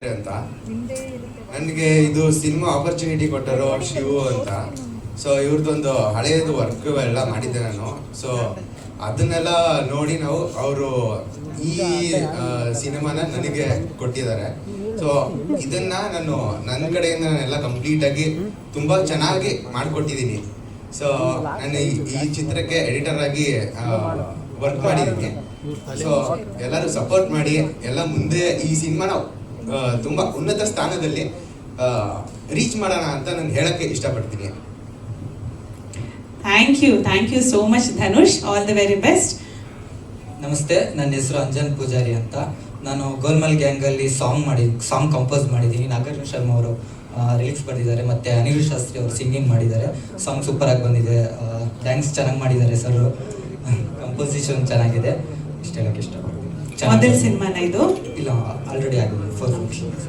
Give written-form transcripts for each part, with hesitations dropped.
ಅಂತ ನನಗೆ ಇದು ಸಿನಿಮಾ ಆಪರ್ಚುನಿಟಿ ಕೊಟ್ಟರು ಶಿವು ಅಂತ. ಸೊ ಇವ್ರದ್ದೊಂದು ಹಳೆಯದು ವರ್ಕ್ ಎಲ್ಲ ಮಾಡಿದ್ದೆ ನಾನು. ಸೊ ಅದನ್ನೆಲ್ಲ ನೋಡಿ ಅವರು ಈ ಸಿನಿಮಾನ ನನಗೆ ಕೊಟ್ಟಿದ್ದಾರೆ. ಸೊ ಇದನ್ನ ನಾನು ನನ್ನ ಕಡೆಯಿಂದ ನಾನೆಲ್ಲ ಕಂಪ್ಲೀಟಾಗಿ ತುಂಬ ಚೆನ್ನಾಗಿ ಮಾಡಿಕೊಟ್ಟಿದ್ದೀನಿ. ಸೊ ನಾನು ಈ ಚಿತ್ರಕ್ಕೆ ಎಡಿಟರ್ ಆಗಿ ವರ್ಕ್ ಮಾಡಿದ್ದೀನಿ. ಸೊ ಎಲ್ಲರೂ ಸಪೋರ್ಟ್ ಮಾಡಿ ಎಲ್ಲ ಮುಂದೆ ಈ ಸಿನಿಮಾನ ತುಂಬ ಉನ್ನತ ಸ್ಥಾನದಲ್ಲಿ ರೀಚ್ ಮಾಡೋಣ ಅಂತ ನಾನು ಹೇಳಕ್ಕೆ ಇಷ್ಟಪಡ್ತೀನಿ. Thank you so much Dhanush. All the very best. ನಮಸ್ತೆ, ನನ್ನ ಹೆಸರು ಅಂಜನ್ ಪೂಜಾರಿ ಅಂತ. ನಾನು ಗೋಲ್ಮಾಲ್ ಗ್ಯಾಂಗಲ್ಲಿ ಸಾಂಗ್ ಕಂಪೋಸ್ ಮಾಡಿದ್ದೀನಿ. ನಾಗಾರ್ಜುನ ಶರ್ಮಾ ಅವರು ಲಿರಿಕ್ಸ್ ಬರೆದಿದ್ದಾರೆ, ಮತ್ತು ಅನಿರುದ್ಧ್ ಶಾಸ್ತ್ರಿ ಅವರು ಸಿಂಗಿಂಗ್ ಮಾಡಿದ್ದಾರೆ. ಸಾಂಗ್ ಸೂಪರ್ ಆಗಿ ಬಂದಿದೆ. ಡ್ಯಾನ್ಸ್ ಚೆನ್ನಾಗಿ ಮಾಡಿದ್ದಾರೆ ಸರ್. ಕಂಪೋಸಿಷನ್ ಚೆನ್ನಾಗಿದೆ. ಇಷ್ಟ ಹೇಳಕ್ಕೆ ಇಷ್ಟಪಡ್ತೀನಿ. ಮೊದಲ ಸಿನಿಮಾನ ಇದು? ಇಲ್ಲ, ಆಲ್ರೆಡಿ ಆಗಿದೆ 4 functions.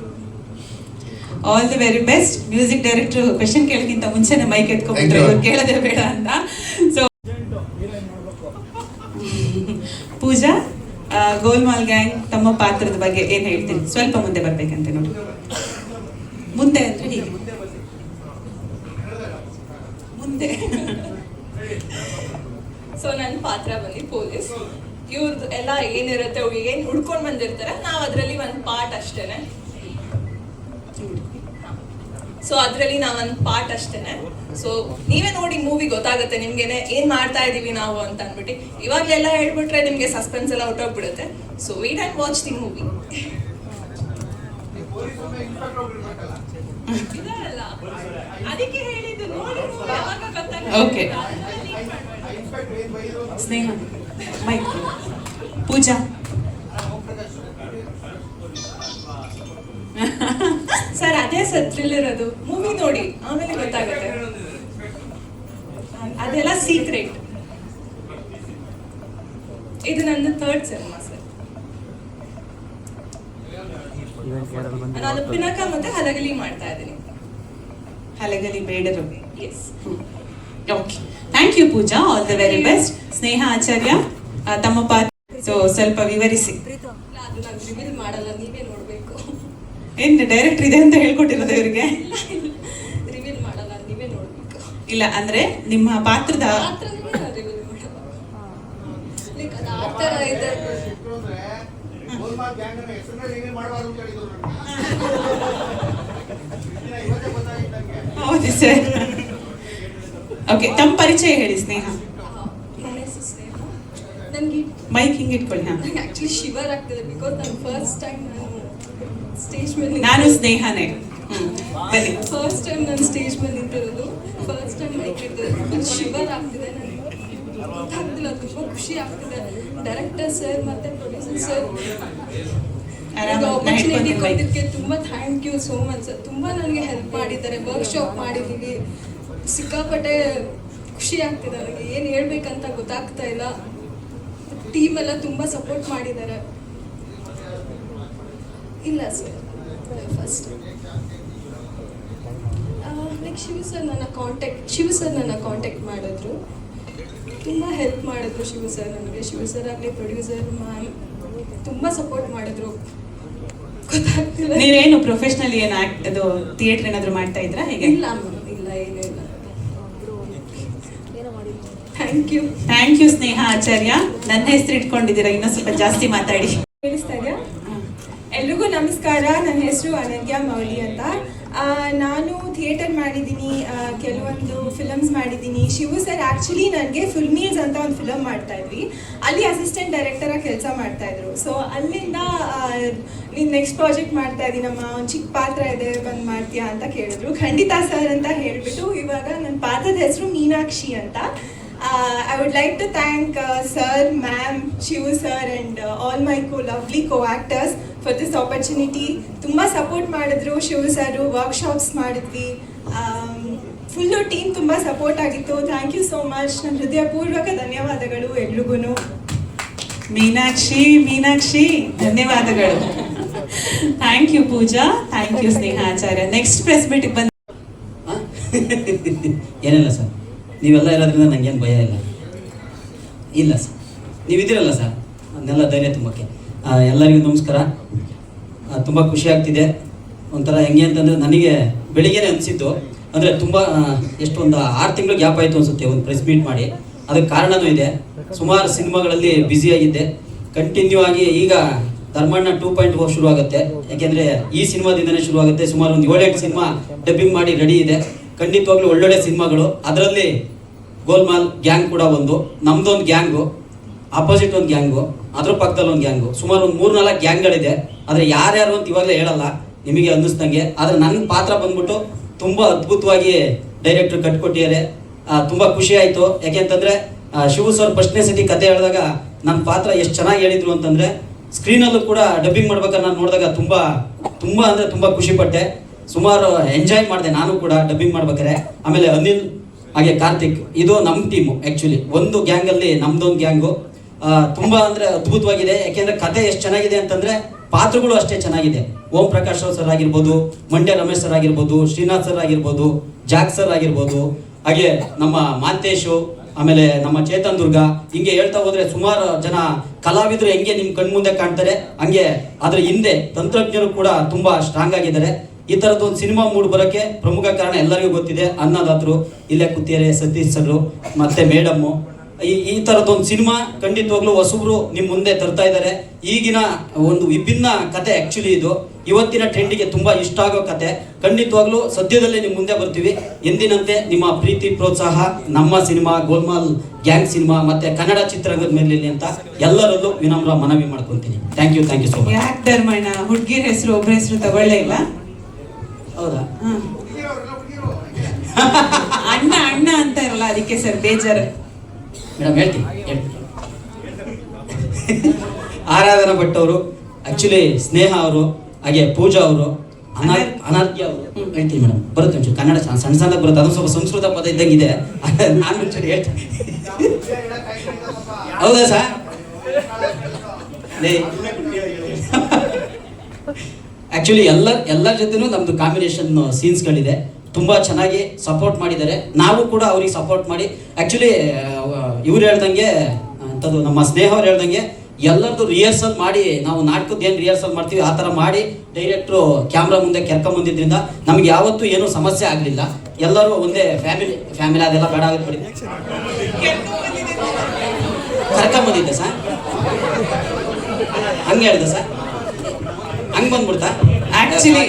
All the very best. Music director question ಕೇಳೋಕ್ಕಿಂತ ಮುಂಚೆನೆ ಮೈಕ್ ಎತ್ಕೊಂಡ್ಬಿಟ್ರೆ ಇವ್ರು ಕೇಳೋದೇ ಬೇಡ ಅಂತ. ಸೊ ಪೂಜಾ, ಗೋಲ್ಮಾಲ್ ಗ್ಯಾಂಗ್ ತಮ್ಮ ಪಾತ್ರದ ಬಗ್ಗೆ ಏನ್ ಹೇಳ್ತೀನಿ? ಸ್ವಲ್ಪ ಮುಂದೆ ಬರ್ಬೇಕಂತೆ ನೋಡಿ. ಮುಂದೆ ಅಂದ್ರೆ ಹೀಗೆ ಮುಂದೆ. ಸೊ ನನ್ನ ಪಾತ್ರ ಬಂದು ಪೊಲೀಸ್. ಇವ್ರದ್ದು ಎಲ್ಲ ಏನಿರುತ್ತೆ, ಅವ್ರಿಗೆ ಏನು ಹುಡ್ಕೊಂಡು ಬಂದಿರ್ತಾರೆ, ನಾವು ಅದರಲ್ಲಿ ಒಂದು ಪಾರ್ಟ್ ಅಷ್ಟೇನೆ. ಸೊ ಅದರಲ್ಲಿ ನಾವೊಂದು ಪಾರ್ಟ್ ಅಷ್ಟೇನೆ. ಸೊ ನೀವೇ ನೋಡಿ ಮೂವಿ ಗೊತ್ತಾಗುತ್ತೆ ನಿಮ್ಗೆನೆ ಏನ್ ಮಾಡ್ತಾ ಇದೀವಿ ನಾವು ಅಂತ ಅಂದ್ಬಿಟ್ಟು. ಇವಾಗಲೆಲ್ಲ ಹೇಳ್ಬಿಟ್ರೆ ನಿಮ್ಗೆ ಸಸ್ಪೆನ್ಸ್ ಎಲ್ಲ ಹೊಟ್ಟೋಗ್ಬಿಡುತ್ತೆ. So wait and watch the movie. ಅದಕ್ಕೆ ಹೇಳಿದ್ದು ನೋಡಿ ಯಾವಾಗ ಗೊತ್ತಾಗುತ್ತೆ. Okay, Sneha mic. Pooja, sir ಅದೇ ಸರ್ ಥ್ರಿಲ್ಲರ್. ಅದು ಮೂವಿ ನೋಡಿ ಆಮೇಲೆ ಗೊತ್ತಾಗುತ್ತೆ. ಅದೆಲ್ಲ ಸೀಕ್ರೆಟ್. ಇದು ನನ್ನ 3rd ಸಿನಿಮಾ ಸರ್. ನಾನು ಪಿನಕ ಮತ್ತೆ ಹಲಗಲಿ ಮಾಡ್ತಾ ಇದ್ದೀನಿ. ಹಲಗಲಿ ಬೇಡರು. Yes. Okay, thank you Pooja. All the very best. Sneha Acharya, ತಮ್ಮ ಪಾತ್ರ ಸೊ ಸ್ವಲ್ಪ ವಿವರಿಸಿ. ಅದು ನಾನು ರಿವೀಲ್ ಮಾಡಲ್ಲ, ನೀವೇ ನೋಡ್ಬೇಕು. ಏನ್ ಡೈರೆಕ್ಟರ್ ಇದೆ ಅಂತ ಹೇಳ್ಕೊಟ್ಟಿರೋದು ಇವರಿಗೆ? ರಿವೀಲ್ ಮಾಡಲ್ಲ, ನೀವೇ ನೋಡ್ಬೇಕು. ಇಲ್ಲ ಅಂದ್ರೆ ನಿಮ್ಮ ಪಾತ್ರದ ರಿವೀಲ್ ಮಾಡಲ್ಲ. ಲೈಕ್ ಅದು ಆ ಥರ ಇದೆ. ಹೌದು ಸರ್. ಓಕೆ, ತಮ್ಮ ಪರಿಚಯ ಹೇಳಿ ಸ್ನೇಹ. ನನ್ನ ಹೆಸರು ಸ್ನೇಹ. ನನಗೆ ಮೈಕ್ ಹಿಂಗೆ ಇಟ್ಕೊಳ್ಳಿ. ಹಾ, ನಂಗೆ ಆ್ಯಕ್ಚುಲಿ ಶಿವರ್ ಆಗ್ತದೆ. ಬಿಕಾಸ್ ನಾನು ಫಸ್ಟ್ ಟೈಮ್ ಸ್ಟೇಜ್ ಮೇಲೆ ನಾನು ಸ್ನೇಹನೇ. ಬನ್ನಿ. ಫಸ್ಟ್ ಟೈಮ್ ನಾನು ಸ್ಟೇಜ್ ಮೇಲೆ ನಿಂತಿರೋದು. ಫಸ್ಟ್ ಟೈಮ್ ಮೈಕ್ ಇರ್ತದೆ. ಫುಲ್ ಶಿವರ್ ಆಗ್ತಿದೆ. ನನಗೆ ಗೊತ್ತಾಗ್ತಿಲ್ಲ, ತುಂಬ ಖುಷಿ ಆಗ್ತಿದೆ. ಡೈರೆಕ್ಟರ್ ಸರ್ ಮತ್ತು ಪ್ರೊಡ್ಯೂಸರ್ ಸರ್ ಆಪರ್ಚುನಿಟಿ ಕೊಟ್ಟಿದ್ದಕ್ಕೆ ತುಂಬ thank you so much sir. ತುಂಬ ನನಗೆ ಹೆಲ್ಪ್ ಮಾಡಿದ್ದಾರೆ. ವರ್ಕ್ಶಾಪ್ ಮಾಡಿದ್ದೀವಿ. ಸಿಕ್ಕಾಪಟ್ಟೆ ಖುಷಿ ಆಗ್ತಿದೆ. ನನಗೆ ಏನು ಹೇಳ್ಬೇಕಂತ ಗೊತ್ತಾಗ್ತಾ ಇಲ್ಲ. ಟೀಮ್ ಎಲ್ಲ ತುಂಬ ಸಪೋರ್ಟ್ ಮಾಡಿದ್ದಾರೆ. ಇಲ್ಲ sir, first like Shiva sir ನನ್ನ ಕಾಂಟ್ಯಾಕ್ಟ್ ಮಾಡಿದ್ರು. ತುಂಬ ಹೆಲ್ಪ್ ಮಾಡಿದ್ರು ಶಿವ ಸರ್ ನನಗೆ. ಶಿವ ಸರ್ ಆಗಲಿ, ಪ್ರೊಡ್ಯೂಸರ್ ಮ್ಯಾಮ್ ತುಂಬ ಸಪೋರ್ಟ್ ಮಾಡಿದ್ರು. ಗೊತ್ತಾಗ್ತಿಲ್ಲ. ನೀವೇನು ಪ್ರೊಫೆಷನಲಿ ಏನು ಅದು ಥಿಯೇಟರ್ ಏನಾದ್ರು ಮಾಡ್ತಾ ಇದ್ರಾ ಹೇಗೆ? ಇಲ್ಲ ಮ್ಯಾಮ್, ಇಲ್ಲ, ಏನೂ ಇಲ್ಲ. ಥ್ಯಾಂಕ್ ಯು ಸ್ನೇಹ ಆಚಾರ್ಯ. ನನ್ನ ಹೆಸರು ಇಟ್ಕೊಂಡಿದ್ದೀರಾ, ಇನ್ನೂ ಸ್ವಲ್ಪ ಜಾಸ್ತಿ ಮಾತಾಡಿ. ಕೇಳಿಸ್ತಾ ಇದೆಯಾ? ಎಲ್ರಿಗೂ ನಮಸ್ಕಾರ. ನನ್ನ ಹೆಸರು ಅನನ್ಯ ಮೌಲಿ ಅಂತ. ನಾನು ಥಿಯೇಟರ್ ಮಾಡಿದ್ದೀನಿ, ಕೆಲವೊಂದು ಫಿಲಮ್ಸ್ ಮಾಡಿದ್ದೀನಿ. ಶಿವು ಸರ್ ಆ್ಯಕ್ಚುಲಿ ನನಗೆ ಫಿಲ್ಮೀಲ್ಸ್ ಅಂತ ಒಂದು ಫಿಲಮ್ ಮಾಡ್ತಾ ಇದ್ವಿ. ಅಲ್ಲಿ ಅಸಿಸ್ಟೆಂಟ್ ಡೈರೆಕ್ಟರಾಗಿ ಕೆಲಸ ಮಾಡ್ತಾಯಿದ್ರು. ಸೊ ಅಲ್ಲಿಂದ ನೀನು ನೆಕ್ಸ್ಟ್ ಪ್ರಾಜೆಕ್ಟ್ ಮಾಡ್ತಾ ಇದ್ದೀನಮ್ಮ, ಒಂದು ಚಿಕ್ಕ ಪಾತ್ರ ಇದೆ, ಬಂದು ಮಾಡ್ತೀಯಾ ಅಂತ ಕೇಳಿದ್ರು. ಖಂಡಿತ ಸರ್ ಅಂತ ಹೇಳಿಬಿಟ್ಟು ಇವಾಗ ನನ್ನ ಪಾತ್ರದ ಹೆಸರು ಮೀನಾಕ್ಷಿ ಅಂತ. I would like to thank sir, ma'am, Shivu sir and all my lovely co-actors for this opportunity. ತುಂಬ ಸಪೋರ್ಟ್ ಮಾಡಿದ್ರು ಶಿವು ಸರ್. ವರ್ಕ್ಶಾಪ್ಸ್ ಮಾಡಿದ್ವಿ. ಫುಲ್ಲು ಟೀಮ್ ತುಂಬ ಸಪೋರ್ಟ್ ಆಗಿತ್ತು. Thank you so much. ನನ್ನ ಹೃದಯಪೂರ್ವಕ ಧನ್ಯವಾದಗಳು ಎಲ್ರಿಗೂ. ಮೀನಾಕ್ಷಿ ಧನ್ಯವಾದಗಳು. Thank you Pooja. Thank you Sneha Acharya. Next press ಮೀಟಿಗೆ ಬಂದು ಏನಿಲ್ಲ ಸರ್, ನೀವೆಲ್ಲ ಇರೋದ್ರಿಂದ ನನಗೇನು ಭಯ ಇಲ್ಲ ಸರ್. ನೀವಿದ್ದೀರಲ್ಲ ಸರ್, ಅದನ್ನೆಲ್ಲ ಧೈರ್ಯ ತುಂಬಕ್ಕೆ. ಎಲ್ಲರಿಗೂ ನಮಸ್ಕಾರ. ತುಂಬ ಖುಷಿ ಆಗ್ತಿದೆ. ಒಂಥರ ಹೆಂಗೆ ಅಂತಂದರೆ ನನಗೆ ಬೆಳಿಗ್ಗೆನೇ ಅನಿಸಿದ್ದು, ಅಂದರೆ ತುಂಬ ಎಷ್ಟೊಂದು 6 ತಿಂಗಳು ಗ್ಯಾಪ್ ಆಯಿತು ಅನಿಸುತ್ತೆ ಒಂದು ಪ್ರೆಸ್ ಮೀಟ್ ಮಾಡಿ. ಅದಕ್ಕೆ ಕಾರಣವೂ ಇದೆ, ಸುಮಾರು ಸಿನಿಮಾಗಳಲ್ಲಿ ಬ್ಯುಸಿಯಾಗಿದ್ದೆ. ಕಂಟಿನ್ಯೂ ಆಗಿ ಈಗ ಧರ್ಮಣ್ಣ 2.0 ಶುರು ಆಗುತ್ತೆ. ಯಾಕೆಂದರೆ ಈ ಸಿನಿಮಾದಿಂದನೇ ಶುರು ಆಗುತ್ತೆ. ಸುಮಾರು ಒಂದು 7-8 ಸಿನಿಮಾ ಡಬ್ಬಿಂಗ್ ಮಾಡಿ ರೆಡಿ ಇದೆ. ಖಂಡಿತವಾಗ್ಲೂ ಒಳ್ಳೊಳ್ಳೆ ಸಿನಿಮಾಗಳು. ಅದರಲ್ಲಿ ಗೋಲ್ಮಾಲ್ ಗ್ಯಾಂಗ್ ಕೂಡ ಒಂದು, ನಮ್ದೊಂದು ಗ್ಯಾಂಗು, ಆಪೋಸಿಟ್ ಒಂದು ಗ್ಯಾಂಗು, ಅದ್ರ ಪಕ್ಕದಲ್ಲಿ ಒಂದು ಗ್ಯಾಂಗು, ಸುಮಾರು ಒಂದು 3-4 ಗ್ಯಾಂಗ್ಗಳಿದೆ. ಆದರೆ ಯಾರ್ಯಾರು ಅಂತ ಇವಾಗಲೇ ಹೇಳಲ್ಲ, ನಿಮಗೆ ಅನ್ನಿಸ್ದಂಗೆ. ಆದರೆ ನನ್ನ ಪಾತ್ರ ಬಂದ್ಬಿಟ್ಟು ತುಂಬ ಅದ್ಭುತವಾಗಿ ಡೈರೆಕ್ಟ್ರು ಕಟ್ಕೊಟ್ಟಿದ್ದಾರೆ. ತುಂಬ ಖುಷಿ ಆಯಿತು. ಯಾಕೆಂತಂದರೆ ಶಿವು ಸರ್ ಫಸ್ಟ್ನೇ ಸತಿ ಕತೆ ಹೇಳಿದಾಗ ನನ್ನ ಪಾತ್ರ ಎಷ್ಟು ಚೆನ್ನಾಗಿ ಹೇಳಿದ್ರು ಅಂತಂದರೆ, ಸ್ಕ್ರೀನಲ್ಲೂ ಕೂಡ ಡಬ್ಬಿಂಗ್ ಮಾಡ್ಬೇಕಾದ್ರೆ ನಾನು ನೋಡಿದಾಗ ತುಂಬ ಅಂದರೆ ತುಂಬ ಖುಷಿಪಟ್ಟೆ. ಸುಮಾರು ಎಂಜಾಯ್ ಮಾಡಿದೆ ನಾನು ಕೂಡ ಡಬ್ಬಿಂಗ್ ಮಾಡ್ಬೇಕಾದ್ರೆ. ಆಮೇಲೆ ಅನಿಲ್ ಹಾಗೆ ಕಾರ್ತಿಕ್, ಇದು ನಮ್ಮ ಟೀಮು. ಆ್ಯಕ್ಚುಲಿ ಒಂದು ಗ್ಯಾಂಗಲ್ಲಿ ನಮ್ದೊಂದು ಗ್ಯಾಂಗು. ತುಂಬ ಅಂದರೆ ಅದ್ಭುತವಾಗಿದೆ. ಯಾಕೆಂದರೆ ಕತೆ ಎಷ್ಟು ಚೆನ್ನಾಗಿದೆ ಅಂತಂದರೆ ಪಾತ್ರಗಳು ಅಷ್ಟೇ ಚೆನ್ನಾಗಿದೆ. ಓಂ ಪ್ರಕಾಶ್ ರಾವ್ ಸರ್ ಆಗಿರ್ಬೋದು, ಮಂಡ್ಯ ರಮೇಶ್ ಸರ್ ಆಗಿರ್ಬೋದು, ಶ್ರೀನಾಥ್ ಸರ್ ಆಗಿರ್ಬೋದು, ಜಾಕ್ ಸರ್ ಆಗಿರ್ಬೋದು, ಹಾಗೆ ನಮ್ಮ ಮಾಂತೇಶು, ಆಮೇಲೆ ನಮ್ಮ ಚೇತನ್ ದುರ್ಗ, ಹಿಂಗೆ ಹೇಳ್ತಾ ಹೋದ್ರೆ ಸುಮಾರು ಜನ ಕಲಾವಿದರು ಹೆಂಗೆ ನಿಮ್ಮ ಕಣ್ಮುಂದೆ ಕಾಣ್ತಾರೆ ಹಂಗೆ ಅದ್ರ ಹಿಂದೆ ತಂತ್ರಜ್ಞರು ಕೂಡ ತುಂಬ ಸ್ಟ್ರಾಂಗ್ ಆಗಿದ್ದಾರೆ. ಈ ಥರದ್ದು ಒಂದು ಸಿನಿಮಾ ಮೂಡ್ ಬರೋಕ್ಕೆ ಪ್ರಮುಖ ಕಾರಣ ಎಲ್ಲರಿಗೂ ಗೊತ್ತಿದೆ, ಅನ್ನದಾತರು, ಇಲ್ಲೇ ಕೂತಿದ್ದಾರೆ ಸತೀಶ್ ಸರ್ ಮತ್ತೆ ಮೇಡಮ್ಮು. ಈ ಥರದ್ದೊಂದು ಸಿನಿಮಾ ಖಂಡಿತವಾಗ್ಲೂ ಹೊಸಬ್ರು ನಿಮ್ಮ ಮುಂದೆ ತರ್ತಾ ಇದ್ದಾರೆ. ಈಗಿನ ಒಂದು ವಿಭಿನ್ನ ಕತೆ ಆ್ಯಕ್ಚುಲಿ ಇದು. ಇವತ್ತಿನ ಟ್ರೆಂಡಿಗೆ ತುಂಬ ಇಷ್ಟ ಆಗೋ ಕತೆ. ಖಂಡಿತವಾಗ್ಲೂ ಸದ್ಯದಲ್ಲೇ ನಿಮ್ಮ ಮುಂದೆ ಬರ್ತೀವಿ. ಎಂದಿನಂತೆ ನಿಮ್ಮ ಪ್ರೀತಿ ಪ್ರೋತ್ಸಾಹ ನಮ್ಮ ಸಿನಿಮಾ ಗೋಲ್ಮಾಲ್ ಗ್ಯಾಂಗ್ ಸಿನಿಮಾ ಮತ್ತು ಕನ್ನಡ ಚಿತ್ರರಂಗದ ಮೇಲಿರಲಿ ಅಂತ ಎಲ್ಲರಲ್ಲೂ ವಿನಮ್ರ ಮನವಿ ಮಾಡ್ಕೊತೀನಿ. Thank you so much. ಯಾಕೆ ಧರ್ಮಣ್ಣ ಹುಡುಗಿರ ಹೆಸರು ಒಬ್ಬರ ಹೆಸರು ತಗೊಳ್ಳೇ ಇಲ್ಲ? ಹೌದಾ? ಅಣ್ಣ ಅಣ್ಣ ಅಂತ ಇರಲ್ಲ, ಅದಕ್ಕೆ ಸರ್ ಬೇಜಾರು. ಮೇಡಮ್ ಹೇಳ್ತೀನಿ. ಆರಾಧನಾ ಭಟ್ ಅವರು, ಆಕ್ಚುಲಿ ಸ್ನೇಹ ಅವರು, ಹಾಗೆ ಪೂಜಾ ಅವರು, ಅನಾರ್ಗ್ಯ ಅವರು. ಹೇಳ್ತೀನಿ ಮೇಡಮ್, ಬರುತ್ತೆ ಒಂಚೂರು ಕನ್ನಡ ಸಣ್ಣ ಸಣ್ಣ ಬರುತ್ತೆ. ಅದು ಸ್ವಲ್ಪ ಸಂಸ್ಕೃತ ಪದ ಇದ್ದಂಗಿದೆ, ನಾನು ಒಂಚೂರು ಹೇಳ್ತೀನಿ. ಹೌದಾ ಸರ್? ಆಕ್ಚುಲಿ ಎಲ್ಲರ ಜೊತೆನೂ ನಮ್ದು ಕಾಂಬಿನೇಷನ್ ಸೀನ್ಸ್ಗಳಿದೆ. ತುಂಬ ಚೆನ್ನಾಗಿ ಸಪೋರ್ಟ್ ಮಾಡಿದ್ದಾರೆ. ನಾವು ಕೂಡ ಅವ್ರಿಗೆ ಸಪೋರ್ಟ್ ಮಾಡಿ, ಆ್ಯಕ್ಚುಲಿ ಇವ್ರು ಹೇಳ್ದಂಗೆ ಅಂಥದ್ದು ನಮ್ಮ ಸ್ನೇಹ ಅವ್ರು ಹೇಳ್ದಂಗೆ ಎಲ್ಲರದ್ದು ರಿಹರ್ಸಲ್ ಮಾಡಿ, ನಾವು ನಾಟಕದ ಏನು ರಿಹರ್ಸಲ್ ಮಾಡ್ತೀವಿ ಆ ಥರ ಮಾಡಿ ಡೈರೆಕ್ಟ್ರು ಕ್ಯಾಮ್ರಾ ಮುಂದೆ ಕೆರ್ಕೊಂಬಂದಿದ್ದರಿಂದ ನಮ್ಗೆ ಯಾವತ್ತೂ ಏನೂ ಸಮಸ್ಯೆ ಆಗಲಿಲ್ಲ. ಎಲ್ಲರೂ ಒಂದೇ ಫ್ಯಾಮಿಲಿ ಅದೆಲ್ಲ ಬೇಡ ಆಗುತ್ತೆ ಬಿಡಿ. ಕರ್ಕೊಂಬಂದಿದ್ದೆ ಸರ್, ಹಂಗೆ ಹೇಳ್ದೆ ಸರ್, ಹಂಗೆ ಬಂದ್ಬಿಡ್ತಾ? ಆಕ್ಚುಲಿ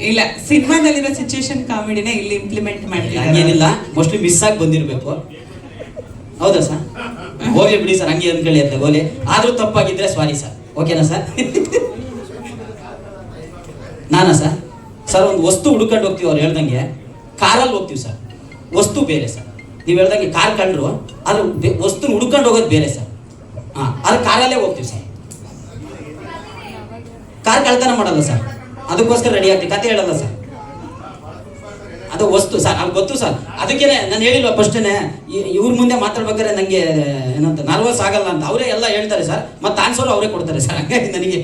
ಇಲ್ಲ, ಸಿನಿಮಾದಲ್ಲಿರೋ ಸಿಚುವೇಶನ್ ಕಾಮಿಡಿನೇ ಇಲ್ಲಿ ಇಂಪ್ಲಿಮೆಂಟ್ ಮಾಡಿಲ್ಲ. ಹಂಗೇನಿಲ್ಲ, ಮೋಸ್ಟ್ಲಿ ಮಿಸ್ ಆಗಿ ಬಂದಿರಬೇಕು. ಹೌದಾ ಸರ್? ಹೋಗ್ಲಿ ಬಿಡಿ ಸರ್, ಹಂಗೆ ಅಂದ್ಕೊಳ್ಳಿ ಅಂತ ಹೋಗ್ಲಿ. ಆದರೂ ತಪ್ಪಾಗಿದ್ರೆ ಸಾರಿ ಸರ್, ಓಕೆನಾ ಸರ್? ನಾನಾ ಸರ್? ಸರ್ ಒಂದು ವಸ್ತು ಹುಡ್ಕೊಂಡು ಹೋಗ್ತೀವಿ, ಅವ್ರು ಹೇಳ್ದಂಗೆ ಕಾರಲ್ಲಿ ಹೋಗ್ತೀವಿ ಸರ್, ವಸ್ತು ಬೇರೆ ಸರ್. ನೀವು ಹೇಳ್ದಂಗೆ ಕಾರ್ ಕಂಡ್ರು ಅದು ವಸ್ತು ಹುಡ್ಕೊಂಡು ಹೋಗೋದು ಬೇರೆ ಸರ್. ಹಾಂ, ಅದು ಕಾರಲ್ಲೇ ಹೋಗ್ತೀವಿ ಸರ್. ಕಾರ್ ಕಳ್ತನ ಮಾಡಲ್ಲ ಸರ್, ಅದಕ್ಕೋಸ್ಕರ ರೆಡಿ ಆಗ್ತೀವಿ, ಕತೆ ಹೇಳಲ್ಲ ಸರ್. ಅದು ವಸ್ತು ಸರ್, ಅದು ಗೊತ್ತು ಸರ್. ಅದಕ್ಕೇನೆ ನಾನು ಹೇಳಿಲ್ವ ಫಸ್ಟೇನೆ, ಇವ್ರ ಮುಂದೆ ಮಾತಾಡ್ಬೇಕಾದ್ರೆ ನನಗೆ ಏನಂತ ನರ್ವಸ್ ಆಗಲ್ಲ ಅಂತ ಅವರೇ ಎಲ್ಲ ಹೇಳ್ತಾರೆ ಸರ್. ಮತ್ತು ಆನ್ಸರು ಅವರೇ ಕೊಡ್ತಾರೆ ಸರ್. ಹಂಗಾಗಿ ನನಗೆ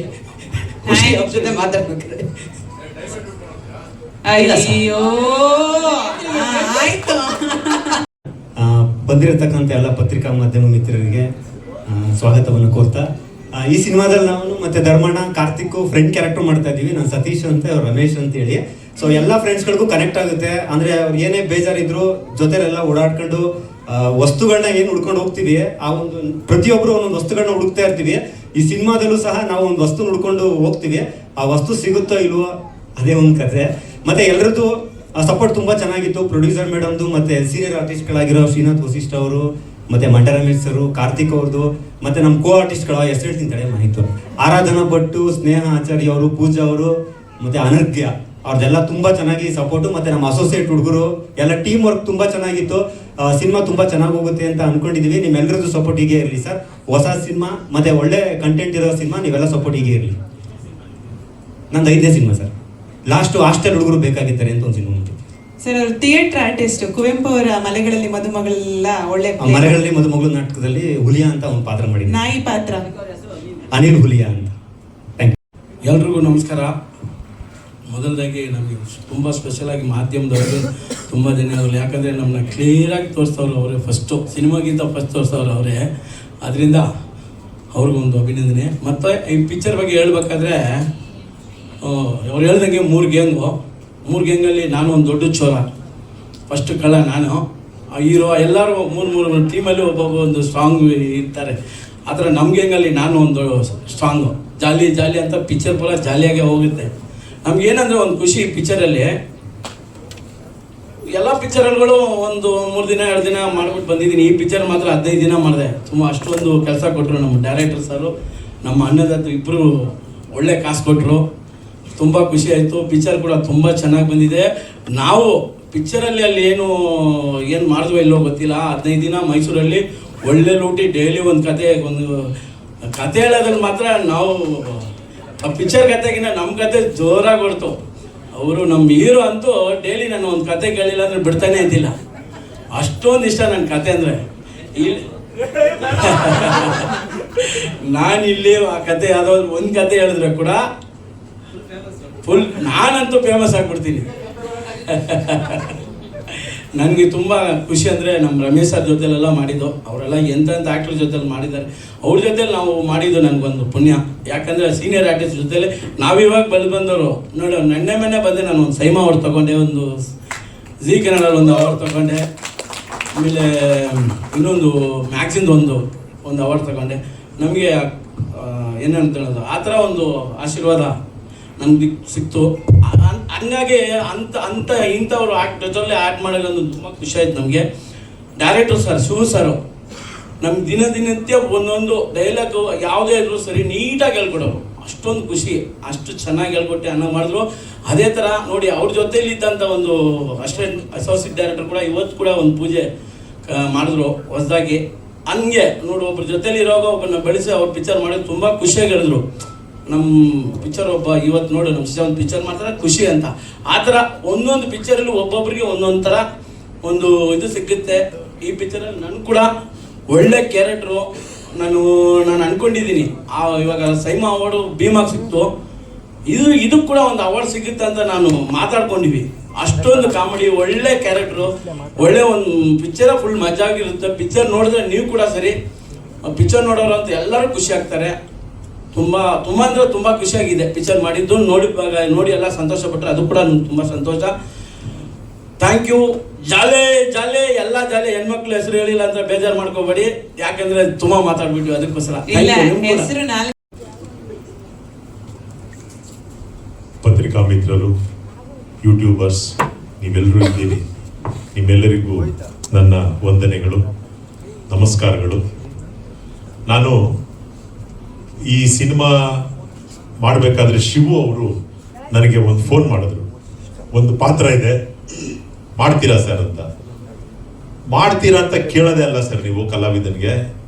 ಖುಷಿ ಅವ್ರ ಜೊತೆ ಮಾತಾಡ್ಬೇಕಾದ್ರೆ. ಅಯ್ಯೋ ಆಯ್ತು. ಬಂದಿರತಕ್ಕಂಥ ಎಲ್ಲ ಪತ್ರಿಕಾ ಮಾಧ್ಯಮ ಮಿತ್ರರಿಗೆ ಸ್ವಾಗತವನ್ನು ಕೋರ್ತಾ, ಈ ಸಿನಿಮಾದಲ್ಲಿ ನಾವು ಮತ್ತೆ ಧರ್ಮಣ್ಣ, ಕಾರ್ತಿಕ್ ಫ್ರೆಂಡ್ ಕ್ಯಾರೆಕ್ಟರ್ ಮಾಡ್ತಾ ಇದ್ದೀವಿ. ನಾನು ಸತೀಶ್ ಅಂತ, ಅವ್ರು ರಮೇಶ್ ಅಂತ ಹೇಳಿ. ಸೊ ಎಲ್ಲ ಫ್ರೆಂಡ್ಸ್ಗಳಿಗೂ ಕನೆಕ್ಟ್ ಆಗುತ್ತೆ. ಅಂದರೆ ಅವ್ರು ಏನೇ ಬೇಜಾರಿದ್ರು ಜೊತೆಲೆಲ್ಲ ಓಡಾಡ್ಕೊಂಡು ವಸ್ತುಗಳನ್ನ ಏನು ಹುಡ್ಕೊಂಡು ಹೋಗ್ತೀವಿ, ಆ ಒಂದು ಪ್ರತಿಯೊಬ್ಬರು ಒಂದೊಂದು ವಸ್ತುಗಳನ್ನ ಹುಡುಕ್ತಾ ಇರ್ತೀವಿ. ಈ ಸಿನಿಮಾದಲ್ಲೂ ಸಹ ನಾವು ಒಂದು ವಸ್ತು ಹುಡ್ಕೊಂಡು ಹೋಗ್ತೀವಿ. ಆ ವಸ್ತು ಸಿಗುತ್ತೋ ಇಲ್ವೋ ಅದೇ ಒಂದು ಕತೆ. ಮತ್ತು ಎಲ್ಲರದ್ದು ಸಪೋರ್ಟ್ ತುಂಬ ಚೆನ್ನಾಗಿತ್ತು. ಪ್ರೊಡ್ಯೂಸರ್ ಮೇಡಮ್ದು ಮತ್ತು ಸೀನಿಯರ್ ಆರ್ಟಿಸ್ಟ್ಗಳಾಗಿರೋ ಶ್ರೀನಾಥ್ ವಸಿಷ್ಠ ಅವರು, ಮತ್ತು ಮಂಡ್ಯ ರಮೇಶ್ ಸರು, ಕಾರ್ತಿಕ್ ಅವ್ರದ್ದು, ಮತ್ತು ನಮ್ಮ ಕೋ ಆರ್ಟಿಸ್ಟ್ಗಳ ಹೆಸರು ಹೇಳ್ತೀನಿ ತಡೆ ಮಾಹಿತಿ, ಆರಾಧನಾ ಭಟ್ಟು, ಸ್ನೇಹ ಆಚಾರ್ಯ ಅವರು, ಪೂಜಾ ಅವರು, ಮತ್ತು ಅನರ್ಘ್ಯ ಅವ್ರದ್ದೆಲ್ಲ ತುಂಬ ಚೆನ್ನಾಗಿ ಸಪೋರ್ಟು. ಮತ್ತು ನಮ್ಮ ಅಸೋಸಿಯೇಟ್ ಹುಡುಗರು ಎಲ್ಲ ಟೀಮ್ ವರ್ಕ್ ತುಂಬ ಚೆನ್ನಾಗಿತ್ತು. ಸಿನಿಮಾ ತುಂಬ ಚೆನ್ನಾಗಿ ಹೋಗುತ್ತೆ ಅಂತ ಅಂದ್ಕೊಂಡಿದ್ದೀವಿ. ನಿಮ್ಮೆಲ್ಲರದ್ದು ಸಪೋರ್ಟ್ ಹೀಗೆ ಇರಲಿ ಸರ್. ಹೊಸ ಸಿನಿಮಾ ಮತ್ತು ಒಳ್ಳೆ ಕಂಟೆಂಟ್ ಇರೋ ಸಿನಿಮಾ, ನೀವೆಲ್ಲ ಸಪೋರ್ಟ್ ಹೀಗೆ ಇರಲಿ. ನಂದು 5ನೇ ಸಿನಿಮಾ ಸರ್. ಲಾಸ್ಟು ಹಾಸ್ಟೆಲ್ ಹುಡುಗರು ಬೇಕಾಗಿದ್ದಾರೆ ಅಂತ ಒಂದು ಸಿನಿಮಾ ಬಂತು ಸರ್. ಅವರು ಥಿಯೇಟರ್ ಆರ್ಟಿಸ್ಟ್, ಕುವೆಂಪು ಅವರ ಮಲೆಗಳಲ್ಲಿ ಮದುಮಗಳೆಲ್ಲ ಒಳ್ಳೆ ಮಲೆಗಳಲ್ಲಿ ಮದುಮಗಳು ನಾಟಕದಲ್ಲಿ ಹುಲಿಯಾ ಅಂತ ಒಂದು ಪಾತ್ರ ಮಾಡಿದ್ದೆ, ನಾಯಿ ಪಾತ್ರ, ಅನಿಲ್ ಹುಲಿಯಾ ಅಂತ. Thank you. ಎಲ್ರಿಗೂ ನಮಸ್ಕಾರ. ಮೊದಲದಾಗಿ ನಮಗೆ ತುಂಬ ಸ್ಪೆಷಲಾಗಿ ಮಾಧ್ಯಮದವ್ರಿಗೆ ತುಂಬ ಧನ್ಯವಾದಗಳು. ಯಾಕಂದರೆ ನಮ್ಮನ್ನ ಕ್ಲಿಯರಾಗಿ ತೋರಿಸ್ತವ್ರು ಅವರೇ, ಫಸ್ಟು ಸಿನಿಮಾಗಿಂತ ಫಸ್ಟ್ ತೋರಿಸ್ತವ್ರು ಅವರೇ. ಅದರಿಂದ ಅವ್ರಿಗೊಂದು ಅಭಿನಂದನೆ. ಮತ್ತು ಈ ಪಿಕ್ಚರ್ ಬಗ್ಗೆ ಹೇಳ್ಬೇಕಾದ್ರೆ ಅವ್ರು ಹೇಳ್ದಂಗೆ 3 ಗ್ಯಾಂಗು, 3 ಗ್ಯಾಂಗಲ್ಲಿ ನಾನು ಒಂದು ದೊಡ್ಡ ಚೋರ, ಫಸ್ಟ್ ಕಳ್ಳ ನಾನು, ಹೀರೋ, ಎಲ್ಲರೂ 3 ಟೀಮಲ್ಲಿ ಒಬ್ಬೊಬ್ಬ ಒಂದು ಸ್ಟ್ರಾಂಗ್ ಇರ್ತಾರೆ. ಆ ಥರ ನಮ್ಮ ಗ್ಯಾಂಗಲ್ಲಿ ನಾನು ಒಂದು ಸ್ಟ್ರಾಂಗು, ಜಾಲಿ ಜಾಲಿ ಅಂತ ಪಿಕ್ಚರ್ ಪೂರ ಜಾಲಿಯಾಗೆ ಹೋಗುತ್ತೆ. ನಮ್ಗೇನಂದರೆ ಒಂದು ಖುಷಿ ಪಿಕ್ಚರಲ್ಲಿ, ಎಲ್ಲ ಪಿಕ್ಚರ್ಗಳು ಒಂದು 3 ದಿನ 2 ದಿನ ಮಾಡ್ಬಿಟ್ಟು ಬಂದಿದ್ದೀನಿ. ಈ ಪಿಕ್ಚರ್ ಮಾತ್ರ 15 ದಿನ ಮಾಡಿದೆ. ತುಂಬ ಅಷ್ಟೊಂದು ಕೆಲಸ ಕೊಟ್ಟರು ನಮ್ಮ ಡೈರೆಕ್ಟರ್ ಸರು, ನಮ್ಮ ಅಣ್ಣದತ್ತು ಇಬ್ಬರು ಒಳ್ಳೆ ಕಾಸು ಕೊಟ್ಟರು. ತುಂಬ ಖುಷಿ ಆಯಿತು. ಪಿಕ್ಚರ್ ಕೂಡ ತುಂಬ ಚೆನ್ನಾಗಿ ಬಂದಿದೆ. ನಾವು ಪಿಕ್ಚರಲ್ಲಿ ಅಲ್ಲಿ ಏನು ಮಾಡಿದ್ವೋ ಇಲ್ಲೋ ಗೊತ್ತಿಲ್ಲ, 15 ದಿನ ಮೈಸೂರಲ್ಲಿ ಒಳ್ಳೆ ಲೂಟಿ, ಡೈಲಿ ಒಂದು ಕತೆ ಹೇಳೋದ್ರಲ್ಲಿ ಮಾತ್ರ ನಾವು ಪಿಕ್ಚರ್ ಕತೆಗಿನ್ನ ನಮ್ಮ ಕತೆ ಜೋರಾಗಿ ಹೊಡ್ತು. ಅವರು ನಮ್ಮ ಹೀರೋ ಅಂತೂ ಡೈಲಿ ನಾನು ಒಂದು ಕತೆ ಕೇಳಿಲ್ಲ ಅಂದರೆ ಬಿಡ್ತಾನೆ ಇದ್ದಿಲ್ಲ, ಅಷ್ಟೊಂದು ಇಷ್ಟ ನನ್ನ ಕತೆ ಅಂದರೆ. ನಾನಿಲ್ಲಿ ಆ ಕತೆ ಯಾವುದಾದ್ರು ಒಂದು ಕತೆ ಹೇಳಿದ್ರೆ ಕೂಡ ಫುಲ್ ನಾನಂತೂ ಫೇಮಸ್ ಆಗಿಬಿಡ್ತೀನಿ. ನನಗೆ ತುಂಬ ಖುಷಿ ಅಂದರೆ ನಮ್ಮ ರಮೇಶ್ ಸರ್ ಜೊತೆಲೆಲ್ಲ ಮಾಡಿದ್ದು, ಅವರೆಲ್ಲ ಎಂತೆಂಥ ಆ್ಯಕ್ಟರ್ ಜೊತೆಲಿ ಮಾಡಿದ್ದಾರೆ. ಅವ್ರ ಜೊತೆಲಿ ನಾವು ಮಾಡಿದ್ದು ನನಗೊಂದು ಪುಣ್ಯ. ಯಾಕಂದರೆ ಸೀನಿಯರ್ ಆರ್ಟಿಸ್ಟ್ ಜೊತೆಲಿ ನಾವಿವಾಗ ಬಂದವರು ನೋಡಿ. ಮೊನ್ನೆ ಬಂದೆ ನಾನು ಒಂದು ಸೈಮಾ ಅವಾರ್ಡ್ ತೊಗೊಂಡೆ, ಒಂದು ಜಿ ಕನ್ನಡಲ್ಲಿ ಒಂದು ಅವಾರ್ಡ್ ತೊಗೊಂಡೆ, ಆಮೇಲೆ ಇನ್ನೊಂದು ಮ್ಯಾಗ್ಝಿನ್ದು ಒಂದು ಅವಾರ್ಡ್ ತೊಗೊಂಡೆ. ನಮಗೆ ಏನಂತ ಹೇಳೋದು, ಆ ಥರ ಒಂದು ಆಶೀರ್ವಾದ ನಮ್ಗೆ ಸಿಕ್ತು. ಹಂಗಾಗಿ ಇಂಥವ್ರು ಜೊತೆಲಿ ಆ್ಯಕ್ಟ್ ಮಾಡೋದು ತುಂಬ ಖುಷಿ ಆಯ್ತು ನಮಗೆ. ಡೈರೆಕ್ಟರ್ ಸರ್, ಶಿವ ಸರು ನಮ್ಗೆ ದಿನನಿತ್ಯ ಒಂದೊಂದು ಡೈಲಾಗು ಯಾವುದೇ ಇದ್ರೂ ಸರಿ ನೀಟಾಗಿ ಹೇಳ್ಕೊಡೋರು. ಅಷ್ಟೊಂದು ಖುಷಿ, ಅಷ್ಟು ಚೆನ್ನಾಗಿ ಹೇಳ್ಕೊಟ್ಟೆ ಅನ್ನೋ ಮಾಡಿದ್ರು. ಅದೇ ಥರ ನೋಡಿ, ಅವ್ರ ಜೊತೆಲಿ ಇದ್ದಂಥ ಒಂದು ಅಸೋಸಿಯೇಟ್ ಡೈರೆಕ್ಟರ್ ಕೂಡ ಇವತ್ತು ಕೂಡ ಒಂದು ಪೂಜೆ ಮಾಡಿದ್ರು ಹೊಸದಾಗಿ. ಹಂಗೆ ನೋಡಿ, ಒಬ್ರ ಜೊತೆಲಿ ಇರೋವಾಗ ಒಬ್ಬನ ಬೆಳೆಸಿ ಅವ್ರ ಪಿಕ್ಚರ್ ಮಾಡೋದು ತುಂಬ ಖುಷಿಯಾಗಿ ಹೇಳಿದ್ರು. ನಮ್ಮ ಪಿಕ್ಚರ್ ಇವತ್ತು ನೋಡಿ ನಮ್ಮ ಒಂದು ಪಿಕ್ಚರ್ ಮಾಡ್ತಾರೆ ಖುಷಿ ಅಂತ. ಆ ಥರ ಒಂದೊಂದು ಪಿಕ್ಚರಲ್ಲಿ ಒಬ್ಬೊಬ್ಬರಿಗೆ ಒಂದೊಂದು ಥರ ಒಂದು ಇದು ಸಿಗುತ್ತೆ. ಈ ಪಿಕ್ಚರಲ್ಲಿ ನನಗೆ ಕೂಡ ಒಳ್ಳೆ ಕ್ಯಾರೆಕ್ಟ್ರು ನಾನು ಅಂದ್ಕೊಂಡಿದ್ದೀನಿ. ಇವಾಗ ಸೈಮಾ ಅವಾರ್ಡು ಭೀಮಾಗಿ ಸಿಕ್ತು, ಇದು ಕೂಡ ಒಂದು ಅವಾರ್ಡ್ ಸಿಗುತ್ತೆ ಅಂತ ನಾನು ಮಾತಾಡ್ಕೊಂಡಿವಿ. ಅಷ್ಟೊಂದು ಕಾಮಿಡಿ, ಒಳ್ಳೆ ಕ್ಯಾರೆಕ್ಟ್ರು, ಒಳ್ಳೆ ಒಂದು ಪಿಕ್ಚರ ಫುಲ್ ಮಜಾ ಆಗಿರುತ್ತೆ. ಪಿಕ್ಚರ್ ನೋಡಿದ್ರೆ ನೀವು ಕೂಡ ಸರಿ, ಪಿಕ್ಚರ್ ನೋಡೋರು ಅಂತ ಎಲ್ಲರೂ ಖುಷಿ ಆಗ್ತಾರೆ. ತುಂಬ ಅಂದರೆ ತುಂಬ ಖುಷಿಯಾಗಿದೆ ಪಿಕ್ಚರ್ ಮಾಡಿದ್ದು. ನೋಡಿ ಎಲ್ಲ ಸಂತೋಷಪಟ್ಟರೆ ಅದು ಕೂಡ ತುಂಬ ಸಂತೋಷ. Thank you. ಜಾಲೆ ಎಲ್ಲ ಜಾಲೆ. ಹೆಣ್ಮಕ್ಳು ಹೆಸರು ಹೇಳಿಲ್ಲ ಅಂತ ಬೇಜಾರು ಮಾಡ್ಕೋಬೇಡಿ, ಯಾಕಂದ್ರೆ ತುಂಬ ಮಾತಾಡ್ಬಿಟ್ಟು ಅದಕ್ಕೋಸ್ಕರ. ಪತ್ರಿಕಾ ಮಿತ್ರರು, ಯೂಟ್ಯೂಬರ್ಸ್ ನೀವೆಲ್ಲರೂ ಇದ್ದೀರಿ. ನಿಮ್ಮೆಲ್ಲರಿಗೂ ನನ್ನ ವಂದನೆಗಳು, ನಮಸ್ಕಾರಗಳು. ನಾನು ಈ ಸಿನಿಮಾ ಮಾಡಬೇಕಾದ್ರೆ ಶಿವು ಅವರು ನನಗೆ ಒಂದು ಫೋನ್ ಮಾಡಿದ್ರು, ಒಂದು ಪಾತ್ರ ಇದೆ ಮಾಡ್ತೀರಾ ಸರ್ ಅಂತ. ಮಾಡ್ತೀರಾ ಅಂತ ಕೇಳೋದೇ ಅಲ್ಲ ಸರ್, ನೀವು ಕಲಾವಿದನಿಗೆ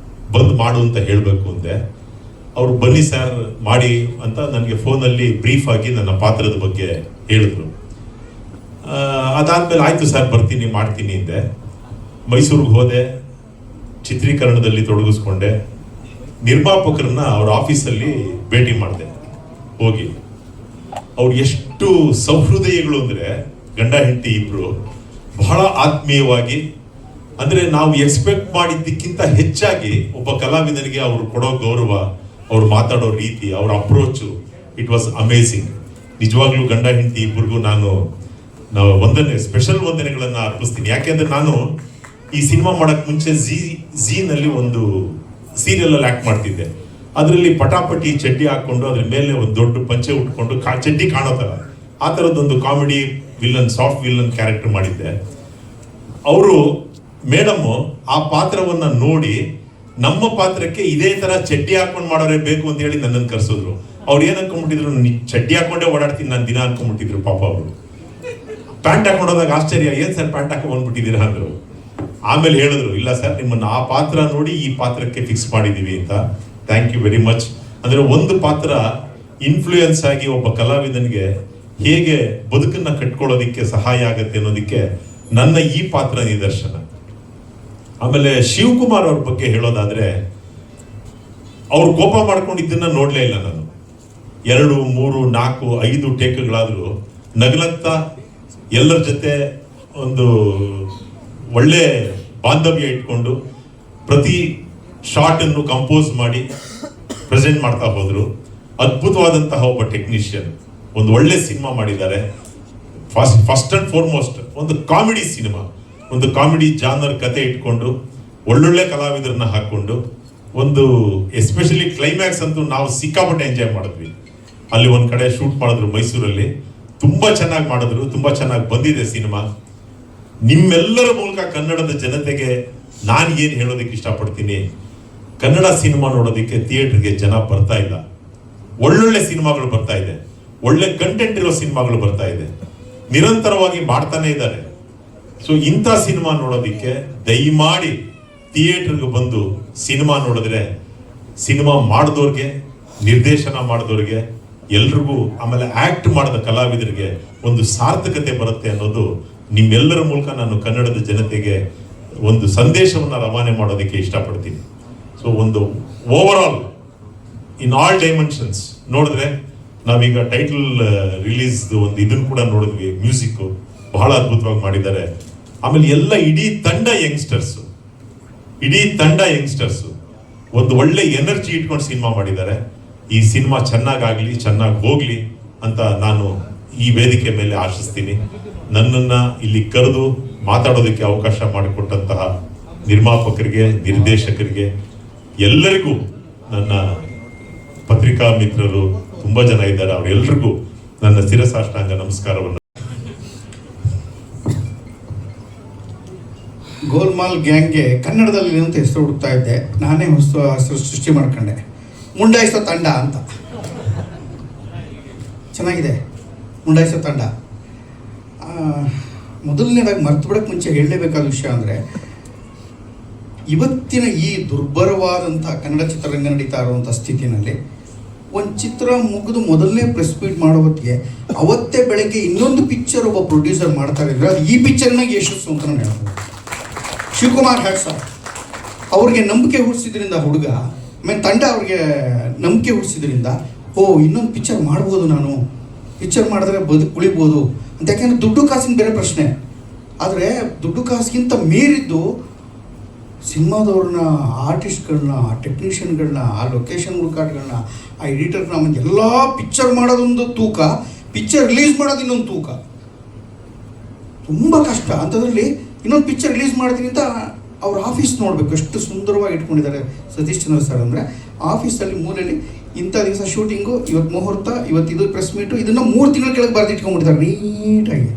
ಬಂದು ಮಾಡು ಅಂತ ಹೇಳಬೇಕು ಅಂದೆ. ಅವ್ರು ಬನ್ನಿ ಸರ್ ಮಾಡಿ ಅಂತ ನನಗೆ ಫೋನಲ್ಲಿ ಬ್ರೀಫ್ ಆಗಿ ನನ್ನ ಪಾತ್ರದ ಬಗ್ಗೆ ಹೇಳಿದ್ರು. ಅದಾದ್ಮೇಲೆ ಆಯ್ತು ಸರ್ ಬರ್ತೀನಿ ಮಾಡ್ತೀನಿ ಅಂದೆ. ಮೈಸೂರಿಗೆ ಹೋದೆ, ಚಿತ್ರೀಕರಣದಲ್ಲಿ ತೊಡಗಿಸ್ಕೊಂಡೆ. ನಿರ್ಮಾಪಕರನ್ನ ಅವ್ರ ಆಫೀಸಲ್ಲಿ ಭೇಟಿ ಮಾಡಿದೆ. ಹೋಗಿ ಅವ್ರು ಎಷ್ಟು ಸಹೃದಯಿಗಳು ಅಂದರೆ, ಗಂಡ ಹೆಂಡತಿ ಇಬ್ರು ಬಹಳ ಆತ್ಮೀಯವಾಗಿ, ಅಂದರೆ ನಾವು ಎಕ್ಸ್ಪೆಕ್ಟ್ ಮಾಡಿದ್ದಕ್ಕಿಂತ ಹೆಚ್ಚಾಗಿ ಒಬ್ಬ ಕಲಾವಿದನಿಗೆ ಅವರು ಕೊಡೋ ಗೌರವ, ಅವ್ರು ಮಾತಾಡೋ ರೀತಿ, ಅವ್ರ ಅಪ್ರೋಚು, ಇಟ್ ವಾಸ್ ಅಮೇಝಿಂಗ್. ನಿಜವಾಗ್ಲೂ ಗಂಡ ಹೆಂಡತಿ ಇಬ್ಬರಿಗೂ ನಾವು ಸ್ಪೆಷಲ್ ವಂದನೆಗಳನ್ನು ಅರ್ಪಿಸ್ತೀನಿ. ಯಾಕೆಂದ್ರೆ ನಾನು ಈ ಸಿನಿಮಾ ಮಾಡಕ್ ಮುಂಚೆ ಝೀನಲ್ಲಿ ಒಂದು ಸೀರಿಯಲ್ ಅಲ್ಲಿ ಆಕ್ಟ್ ಮಾಡ್ತಿದ್ದೆ. ಅದರಲ್ಲಿ ಪಟಾಪಟಿ ಚಡ್ಡಿ ಹಾಕೊಂಡು ಅದ್ರ ಮೇಲೆ ಒಂದು ದೊಡ್ಡ ಪಂಚೆ ಉಟ್ಕೊಂಡು ಚಡ್ಡಿ ಕಾಣೋ ಥರ ಆ ಥರದ್ದೊಂದು comedy villain, soft villain character ಮಾಡಿದ್ದೆ. ಅವರು ಮೇಡಮ್ ಆ ಪಾತ್ರವನ್ನ ನೋಡಿ ನಮ್ಮ ಪಾತ್ರಕ್ಕೆ ಇದೇ ತರ ಚಡ್ಡಿ ಹಾಕೊಂಡು ಮಾಡೋರೇ ಬೇಕು ಅಂತ ಹೇಳಿ ನನ್ನನ್ನು ಕರೆಸಿದ್ರು. ಅವ್ರು ಏನ್ ಅನ್ಕೊಂಡ್ಬಿಟ್ಟಿದ್ರು, ಚಡ್ಡಿ ಹಾಕೊಂಡೇ ಓಡಾಡ್ತೀನಿ ನಾನು ದಿನ ಅನ್ಕೊಂಡ್ಬಿಟ್ಟಿದ್ರು. ಪಾಪ ಅವರು ಪ್ಯಾಂಟ್ ಹಾಕೊಂಡೋದಾಗ ಆಶ್ಚರ್ಯ, ಏನ್ ಸರ್ ಪ್ಯಾಂಟ್ ಹಾಕೊಂಡು ಬಂದ್ಬಿಟ್ಟಿದ್ದೀರಾ ಅಂದ್ರು. ಆಮೇಲೆ ಹೇಳಿದ್ರು, ಇಲ್ಲ ಸರ್ ನಿಮ್ಮನ್ನ ಆ ಪಾತ್ರ ನೋಡಿ ಈ ಪಾತ್ರಕ್ಕೆ ಫಿಕ್ಸ್ ಮಾಡಿದೀವಿ ಅಂತ. Thank you very much. ಅಂದ್ರೆ ಒಂದು ಪಾತ್ರ ಇನ್ಫ್ಲೂಯೆನ್ಸ್ ಆಗಿ ಒಬ್ಬ ಕಲಾವಿದನಿಗೆ ಹೇಗೆ ಬದುಕನ್ನ ಕಟ್ಕೊಳ್ಳೋದಿಕ್ಕೆ ಸಹಾಯ ಆಗತ್ತೆ ಅನ್ನೋದಕ್ಕೆ ನನ್ನ ಈ ಪಾತ್ರ ನಿದರ್ಶನ. ಆಮೇಲೆ ಶಿವಕುಮಾರ್ ಅವ್ರ ಬಗ್ಗೆ ಹೇಳೋದಾದ್ರೆ, ಅವ್ರು ಕೋಪ ಮಾಡ್ಕೊಂಡಿದ್ದನ್ನ ನೋಡ್ಲೇ ಇಲ್ಲ ನಾನು. 2, 3, 4, 5 ಟೇಕ್ಗಳಾದ್ರೂ ನಗಲಂತ ಎಲ್ಲರ ಜೊತೆ ಒಂದು ಒಳ್ಳೆ ಬಾಂಧವ್ಯ ಇಟ್ಕೊಂಡು ಪ್ರತಿ ಶಾರ್ಟ್ ಅನ್ನು ಕಂಪೋಸ್ ಮಾಡಿ ಪ್ರೆಸೆಂಟ್ ಮಾಡ್ತಾ ಹೋದ್ರು. ಅದ್ಭುತವಾದಂತಹ ಒಬ್ಬ ಟೆಕ್ನಿಷಿಯನ್. ಒಂದು ಒಳ್ಳೆ ಸಿನಿಮಾ ಮಾಡಿದ್ದಾರೆ. ಫಸ್ಟ್ ಅಂಡ್ ಫಾರ್ಮೋಸ್ಟ್ ಒಂದು ಕಾಮಿಡಿ ಸಿನಿಮಾ, ಒಂದು ಕಾಮಿಡಿ ಜಾನರ್ ಕತೆ ಇಟ್ಕೊಂಡು ಒಳ್ಳೊಳ್ಳೆ ಕಲಾವಿದರನ್ನ ಹಾಕೊಂಡು ಒಂದು ಎಸ್ಪೆಷಲಿ ಕ್ಲೈಮ್ಯಾಕ್ಸ್ ಅಂತೂ ನಾವು ಸಿಕ್ಕಾಪಟ್ಟೆ ಎಂಜಾಯ್ ಮಾಡಿದ್ವಿ. ಅಲ್ಲಿ ಒಂದ್ ಕಡೆ ಶೂಟ್ ಮಾಡಿದ್ರು ಮೈಸೂರಲ್ಲಿ, ತುಂಬಾ ಚೆನ್ನಾಗಿ ಮಾಡಿದ್ರು, ತುಂಬಾ ಚೆನ್ನಾಗಿ ಬಂದಿದೆ ಸಿನಿಮಾ. ನಿಮ್ಮೆಲ್ಲರ ಮೂಲಕ ಕನ್ನಡದ ಜನತೆಗೆ ನಾನು ಏನು ಹೇಳೋದಕ್ಕೆ ಇಷ್ಟಪಡ್ತೀನಿ, ಕನ್ನಡ ಸಿನಿಮಾ ನೋಡೋದಕ್ಕೆ ಥಿಯೇಟರ್ಗೆ ಜನ ಬರ್ತಾ ಇಲ್ಲ. ಒಳ್ಳೊಳ್ಳೆ ಸಿನಿಮಾಗಳು ಬರ್ತಾ ಇದೆ, ಒಳ್ಳೆ ಕಂಟೆಂಟ್ ಇರೋ ಸಿನಿಮಾಗಳು ಬರ್ತಾ ಇದೆ, ನಿರಂತರವಾಗಿ ಮಾಡ್ತಾನೆ ಇದ್ದಾರೆ. ಸೊ ಇಂಥ ಸಿನಿಮಾ ನೋಡೋದಕ್ಕೆ ದಯಮಾಡಿ ಥಿಯೇಟರ್ಗೆ ಬಂದು ಸಿನಿಮಾ ನೋಡಿದ್ರೆ ಸಿನಿಮಾ ಮಾಡಿದವ್ರಿಗೆ, ನಿರ್ದೇಶನ ಮಾಡಿದವ್ರಿಗೆ ಎಲ್ರಿಗೂ, ಆಮೇಲೆ ಆಕ್ಟ್ ಮಾಡಿದ ಕಲಾವಿದರಿಗೆ ಒಂದು ಸಾರ್ಥಕತೆ ಬರುತ್ತೆ ಅನ್ನೋದು ನಿಮ್ಮೆಲ್ಲರ ಮೂಲಕ ನಾನು ಕನ್ನಡದ ಜನತೆಗೆ ಒಂದು ಸಂದೇಶವನ್ನು ರವಾನೆ ಮಾಡೋದಕ್ಕೆ ಇಷ್ಟಪಡ್ತೀನಿ. ಸೊ ಒಂದು over all in all dimensions ನೋಡಿದ್ರೆ, ನಾವೀಗ ಟೈಟಲ್ ರಿಲೀಸ್ ಒಂದು ಇದನ್ನು ಕೂಡ ನೋಡಿದ್ವಿ, ಮ್ಯೂಸಿಕ್ ಬಹಳ ಅದ್ಭುತವಾಗಿ ಮಾಡಿದ್ದಾರೆ. ಆಮೇಲೆ ಎಲ್ಲ ಇಡೀ ತಂಡ ಯಂಗ್ಸ್ಟರ್ಸ್ ಒಂದು ಒಳ್ಳೆ ಎನರ್ಜಿ ಇಟ್ಕೊಂಡು ಸಿನಿಮಾ ಮಾಡಿದ್ದಾರೆ. ಈ ಸಿನಿಮಾ ಚೆನ್ನಾಗಿ ಹೋಗ್ಲಿ ಅಂತ ನಾನು ಈ ವೇದಿಕೆ ಮೇಲೆ ಆಶಿಸ್ತೀನಿ. ನನ್ನನ್ನ ಇಲ್ಲಿ ಕರೆದು ಮಾತಾಡೋದಕ್ಕೆ ಅವಕಾಶ ಮಾಡಿಕೊಟ್ಟಂತಹ ನಿರ್ಮಾಪಕರಿಗೆ, ನಿರ್ದೇಶಕರಿಗೆ, ಎಲ್ಲರಿಗೂ, ನನ್ನ ಪತ್ರಿಕಾ ಮಿತ್ರರು ತುಂಬಾ ಜನ ಇದ್ದಾರೆ, ಅವರೆಲ್ಲರಿಗೂ ನನ್ನ ಶಿರಸಾಷ್ಟಾಂಗ ನಮಸ್ಕಾರವನ್ನು. ಗೋಲ್ಮಾಲ್ ಗ್ಯಾಂಗ್ಗೆ ಕನ್ನಡದಲ್ಲಿ ಅಂತ ಹೆಸರು ಹುಡುಕ್ತಾ ಇದ್ದೆ, ನಾನೇ ಹೊಸ ಹೆಸರು ಸೃಷ್ಟಿ ಮಾಡ್ಕೊಂಡೆ, ಮುಂಡಾಯಿಸೋ ತಂಡ ಅಂತ. ಚೆನ್ನಾಗಿದೆ ಮುಂಡಾಯಿಸೋ ತಂಡ. ಮೊದಲನೇದಾಗಿ ಮರ್ತು ಬಿಡೋಕ್ಕೆ ಮುಂಚೆ ಹೇಳಲೇಬೇಕಾದ ವಿಷಯ ಅಂದರೆ, ಇವತ್ತಿನ ಈ ದುರ್ಬರವಾದಂಥ ಕನ್ನಡ ಚಿತ್ರರಂಗ ನಡೀತಾ ಇರುವಂಥ ಸ್ಥಿತಿನಲ್ಲಿ ಒಂದು ಚಿತ್ರ ಮುಗಿದು ಮೊದಲನೇ ಪ್ರೆಸ್ ಮೀಟ್ ಮಾಡೋ ಹೊತ್ತಿಗೆ ಅವತ್ತೇ ಬೆಳಗ್ಗೆ ಇನ್ನೊಂದು ಪಿಕ್ಚರ್ ಒಬ್ಬ ಪ್ರೊಡ್ಯೂಸರ್ ಮಾಡ್ತಾ ಇದ್ರೆ ಅದು ಈ ಪಿಕ್ಚರ್ನಾಗ ಯಶಸ್ಸು ಅಂತ ನಾನು ಹೇಳ್ಬೋದು. ಶಿವಕುಮಾರ್ ಹ್ಯಾಟ್ಸ್ ಅವ್ರಿಗೆ ನಂಬಿಕೆ ಹುಟ್ಟಿಸಿದ್ರಿಂದ ಹುಡುಗ, ಆಮೇಲೆ ತಂಡ ಅವ್ರಿಗೆ ನಂಬಿಕೆ ಹುಟ್ಟಿಸಿದ್ರಿಂದ ಇನ್ನೊಂದು ಪಿಕ್ಚರ್ ಮಾಡ್ಬೋದು, ನಾನು ಪಿಕ್ಚರ್ ಮಾಡಿದ್ರೆ ಉಳಿಬೋದು ಅಂತ. ಯಾಕೆಂದರೆ ದುಡ್ಡು ಕಾಸಿನ ಬೇರೆ ಪ್ರಶ್ನೆ, ಆದರೆ ದುಡ್ಡು ಕಾಸಿಗಿಂತ ಮೀರಿದ್ದು ಸಿನಿಮಾದವ್ರನ್ನ, ಆರ್ಟಿಸ್ಟ್ಗಳನ್ನ, ಟೆಕ್ನಿಷಿಯನ್ಗಳನ್ನ, ಆ ಲೊಕೇಶನ್ ಹುಡುಕಾಟಗಳನ್ನ, ಆ ಎಡಿಟರ್ನ, ಆಮೇಲೆ ಎಲ್ಲ ಪಿಕ್ಚರ್ ಮಾಡೋದೊಂದು ತೂಕ, ಪಿಕ್ಚರ್ ರಿಲೀಸ್ ಮಾಡೋದು ಇನ್ನೊಂದು ತೂಕ. ತುಂಬ ಕಷ್ಟ. ಅಂಥದ್ರಲ್ಲಿ ಇನ್ನೊಂದು ಪಿಕ್ಚರ್ ರಿಲೀಸ್ ಮಾಡ್ತೀನಿ ಅಂತ ಅವ್ರ ಆಫೀಸ್ ನೋಡಬೇಕು, ಎಷ್ಟು ಸುಂದರವಾಗಿ ಇಟ್ಕೊಂಡಿದ್ದಾರೆ ಸತೀಶ್ ಚಂದ್ರ ಸರ್. ಅಂದರೆ ಆಫೀಸಲ್ಲಿ ಮೂಲೆಯಲ್ಲಿ ಇಂಥ ದಿವಸ ಶೂಟಿಂಗು, ಇವತ್ತು ಮುಹೂರ್ತ, ಇವತ್ತು ಇದು ಪ್ರೆಸ್ ಮೀಟು, ಇದನ್ನು 3 ತಿಂಗಳ ಕೆಳಗೆ ಬರೆದು ಇಟ್ಕೊಂಡ್ಬಿಡ್ತಾರೆ ನೀಟಾಗಿ.